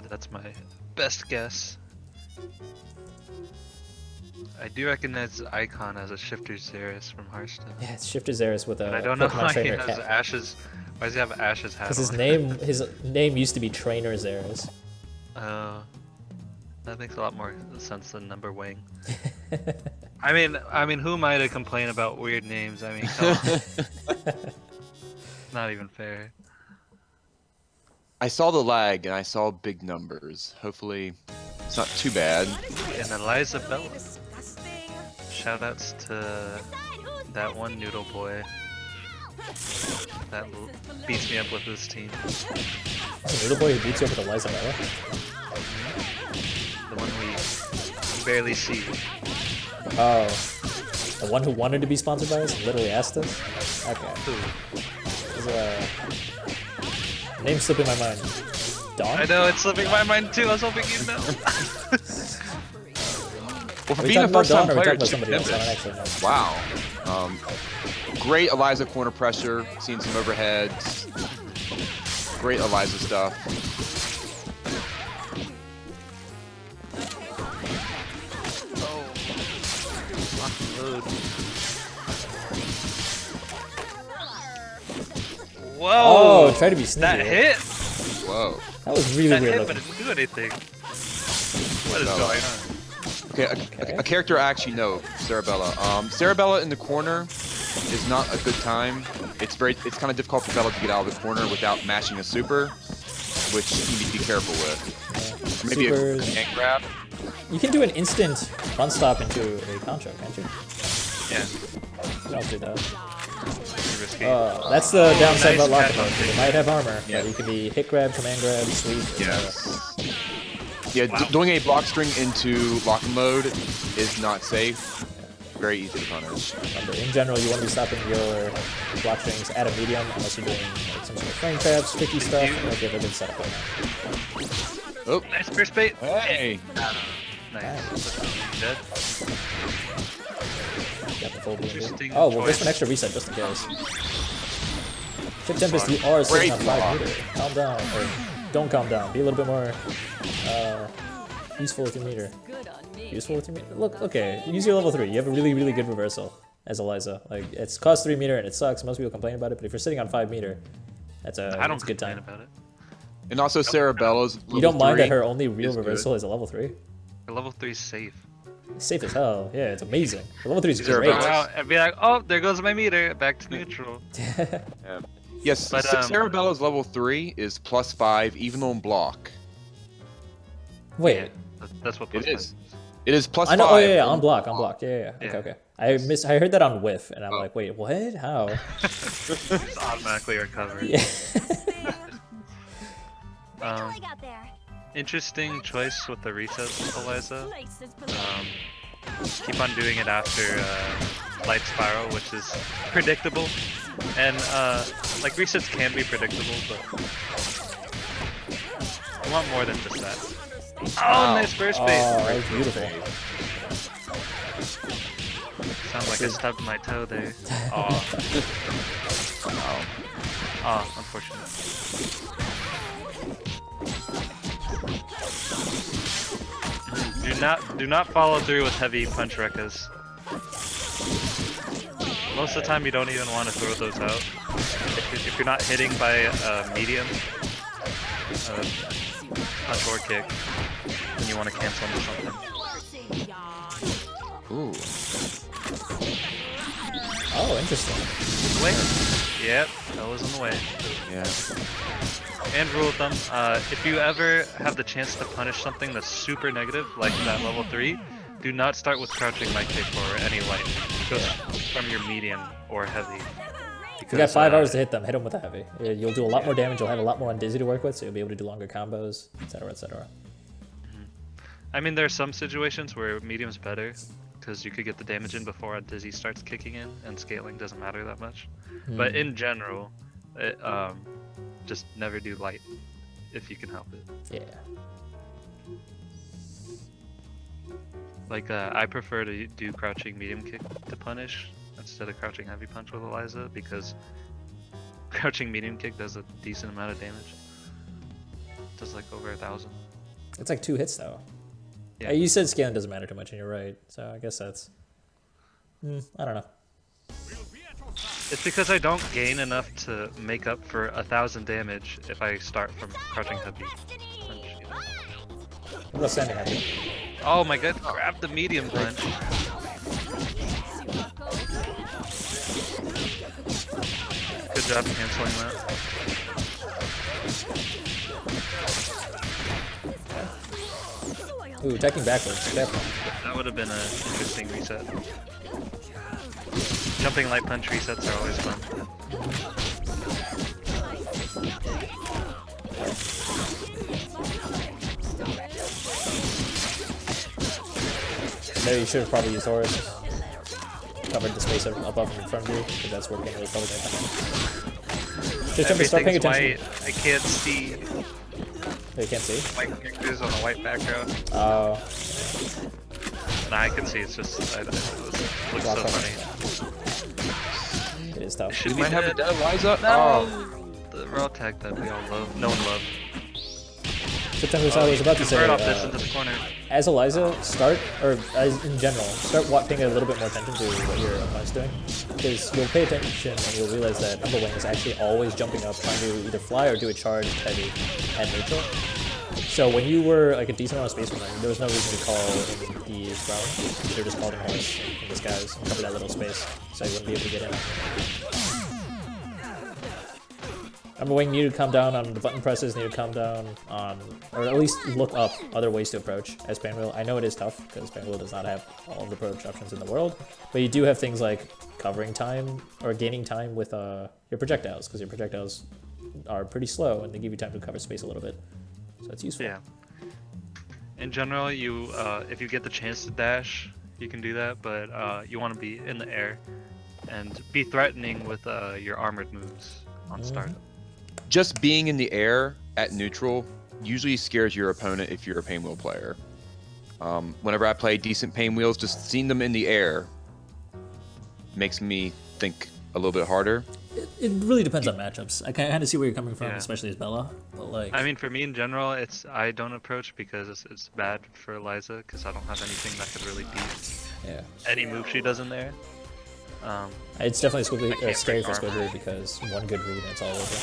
That's my best guess. I do recognize the icon as a Shifter Zeris from Hearthstone. Yeah, it's Shifter Zeris with a And I don't know Pokemon why he Trainer has cap. Ash's. Why does he have Ash's hat? Because on? his name used to be Trainer Zeris. That makes a lot more sense than Number Wing. I mean, who am I to complain about weird names? I mean, come on. Not even fair. I saw the lag and I saw big numbers. Hopefully, it's not too bad. And Eliza Bella. Shoutouts to that one noodle boy that beats me up with his team. The little boy who beats you up with Eliza Bella? The one we barely see. Oh. The one who wanted to be sponsored by us literally asked us? Okay. Who? Name's slipping my mind. Dawn? I know, it's slipping my mind too. I was hoping you'd know. Well, for Are we being a talking about Dawn first-time or are we player, talking about Chip somebody else? I don't Tempest. actually know. Wow. Great Eliza corner pressure. Seen some overheads. Great Eliza stuff. Whoa! Oh, try to be sneaky. That hit! Whoa. That was really That weird hit, but looking. it didn't do anything. What is Oh. going on? Okay, a character I actually know, Cerebella. Cerebella in the corner is not a good time. It's kind of difficult for Bella to get out of the corner without mashing a super, which you need to be careful with. Or maybe Supers. a gank grab. You can do an instant run stop into a concho, can't you? Yeah. You don't do that. risky. That's the downside nice about lock catch on mode. Tig. It might have armor, Yeah. but you can be hit grab, command grab, sweep. Yes. Yeah, doing a block string into lock mode is not safe. Very easy to punish. Remember, in general, you want to be stopping your block strings at a medium unless you're doing like, some sort of frame traps, tricky stuff, like you have a good setup right now. Oh, Nice first bait. hey. Nice. Dead. Got the full beam. Interesting Oh, well, just choice. an extra reset just in case. Chip Tempest, you are sitting on Great 5 block. meter. Calm down, or don't calm down. Be a little bit more useful with your meter. Useful with your meter? Look, okay, use your level 3. You have a really, really good reversal as Eliza. Like, it's cost 3 meter and it sucks. Most people complain about it, but if you're sitting on 5 meter, that's a, I don't that's a good complain time. about it. And also Cerebella's You don't mind that level her only real is good. reversal is a level 3? Her level 3 is safe. It's safe as hell. Yeah, it's amazing. The level 3 is Just great. go out and be like, oh, there goes my meter. Back to neutral. Yes, But, Cerebella's level 3 is +5 even on block. Wait, That's what It plus is. It is +5. I know. Oh yeah, on block, on block. Yeah. Yeah. Okay. I heard that on whiff, and I'm Oh. like, wait, what? How? It's automatically recovered. Yeah. I got there. Interesting choice with the resets, Eliza. Places Keep on doing it after Light Spiral, which is predictable. And like resets can be predictable, but I want more than just that. Oh, nice burst Oh, bait. that was beautiful. Sounds like I stubbed my toe there. Oh. Oh, unfortunate. Do not follow through with heavy punch rekkas. Most of the time you don't even want to throw those out. If you're not hitting by medium, punch or kick, then you want to cancel into something. Ooh. Oh, interesting. Wait. Yep, that was in the way. Yeah. And rule of thumb, if you ever have the chance to punish something that's super negative, like that level 3, do not start with crouching light kick or any light. It goes from your medium or heavy. You got 5 hours to hit them. Hit them with a heavy. You'll do a lot more damage. You'll have a lot more on Dizzy to work with, so you'll be able to do longer combos, etc., etc. I mean, there are some situations where medium's better, because you could get the damage in before a Dizzy starts kicking in, and scaling doesn't matter that much. But in general, it, just never do light if you can help it. Yeah. Like, I prefer to do crouching medium kick to punish instead of crouching heavy punch with Eliza, because crouching medium kick does a decent amount of damage. It does like over 1,000. It's like 2 hits though. Yeah. You said scaling doesn't matter too much, and you're right. So I guess that's. I don't know. It's because I don't gain enough to make up for 1,000 damage if I start from crouching heavy punch. You know? What about standing heavy? Oh my god, grab the medium punch. Good job canceling that. Ooh, attacking backwards. Careful. That would have been an interesting reset. Jumping light punch resets are always fun. There you should have probably used Horus. Covered the space above and in front of you, because that's where we're getting really covered right now. Just jump, start paying Everything's attention. white. I can't see Oh, you can't see? white characters on a white background. Oh. Nah, I can see. It's just it looks so funny. It is tough. Should We be might have a dead. dead Eliza. No! Oh. The raw tag that we all love. No one loved. September, I was about to say, Convert off this into the corner. as Eliza, start, or as in general, start paying a little bit more attention to what your opponent's doing. Because you'll pay attention and you'll realize that number wing is actually always jumping up, trying to either fly or do a charge heavy at neutral. So when you were like a decent amount of space from him, there was no reason to call in the throne. You should have just called him Horus in disguise and cover that little space, so you wouldn't be able to get in. Remember when you needed to calm down on the button presses, needed to calm down on, or at least look up other ways to approach as Pinwheel. I know it is tough because Pinwheel does not have all of the approach options in the world, but you do have things like covering time or gaining time with your projectiles, because your projectiles are pretty slow and they give you time to cover space a little bit. So it's useful. Yeah. In general, you if you get the chance to dash, you can do that, but you want to be in the air and be threatening with your armored moves on startup. Just being in the air at neutral usually scares your opponent if you're a Pinwheel player. Whenever I play decent Pinwheels, just seeing them in the air makes me think a little bit harder. It really depends on matchups. I kind of see where you're coming from, Yeah. especially as Bella. But like, I mean, for me in general, I don't approach because it's bad for Eliza because I don't have anything that could really beat yeah, any move she does in there. it's definitely can't scary break for armor. Squidward because one good read and it's all over.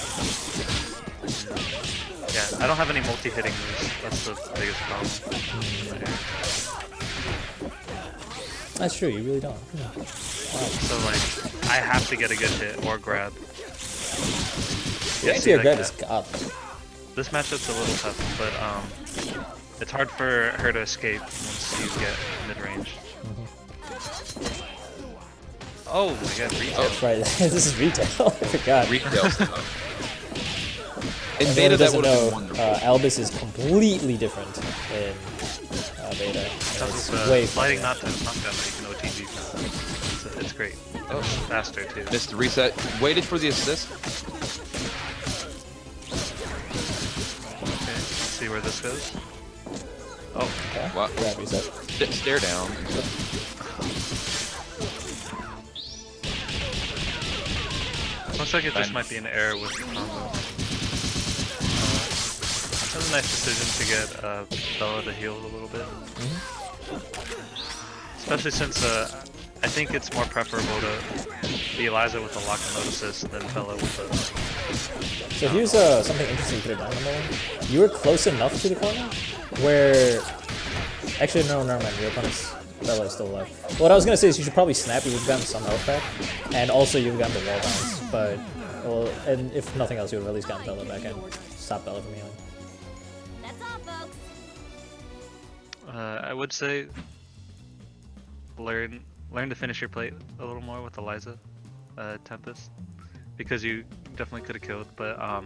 Yeah, I don't have any multi-hitting moves. That's the biggest problem. That's true. You really don't. Yeah. So like, I have to get a good hit or grab. Your Yeah, see, anti-air like grab that. is godly. This matchup's a little tough, but it's hard for her to escape once you get mid-range. Oh my god, retail. That's right. This is retail. I forgot. Retail stuff. In If beta, anyone that doesn't would have know, been wonderful. Albus is completely different in beta. And Because it's of way sliding faster. knockdown that you can OTG from. It's great. Oh, Faster too. missed the reset. Waited for the assist. Okay, let's see where this goes. Oh, Okay. Wow. Grab reset. Stare down. looks like it just Fine. might be an error with the combo. That was a nice decision to get Bella to heal a little bit. Especially since I think it's more preferable to be Eliza with the lock and load assist than Bella with the... So here's something interesting you could have done, number one. You were close enough to the corner where... Actually, no, never mind. Your opponent's Bella is still alive. What I was going to say is you should probably snap. You would have gotten some health back. And also you would have gotten the wall bounce. But, well, and if nothing else, you would have at least gotten Bella back and stopped Bella from healing. That's all, folks. I would say learn to finish your plate a little more with Eliza, Tempest, because you definitely could have killed. But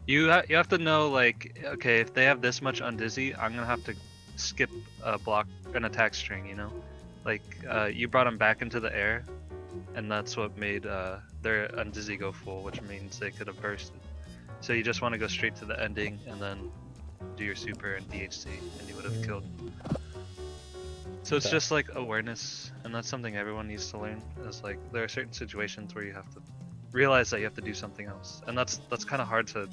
you have to know, like, okay, if they have this much undizzy, I'm gonna have to skip a block, an attack string. You know, like you brought them back into the air, and that's what made their undizzy go full, which means they could have bursted. So you just want to go straight to the ending and then do your super and DHC, and you would have killed. So it's Okay. just like awareness, and that's something everyone needs to learn. Is like there are certain situations where you have to realize that you have to do something else, and that's kind of hard to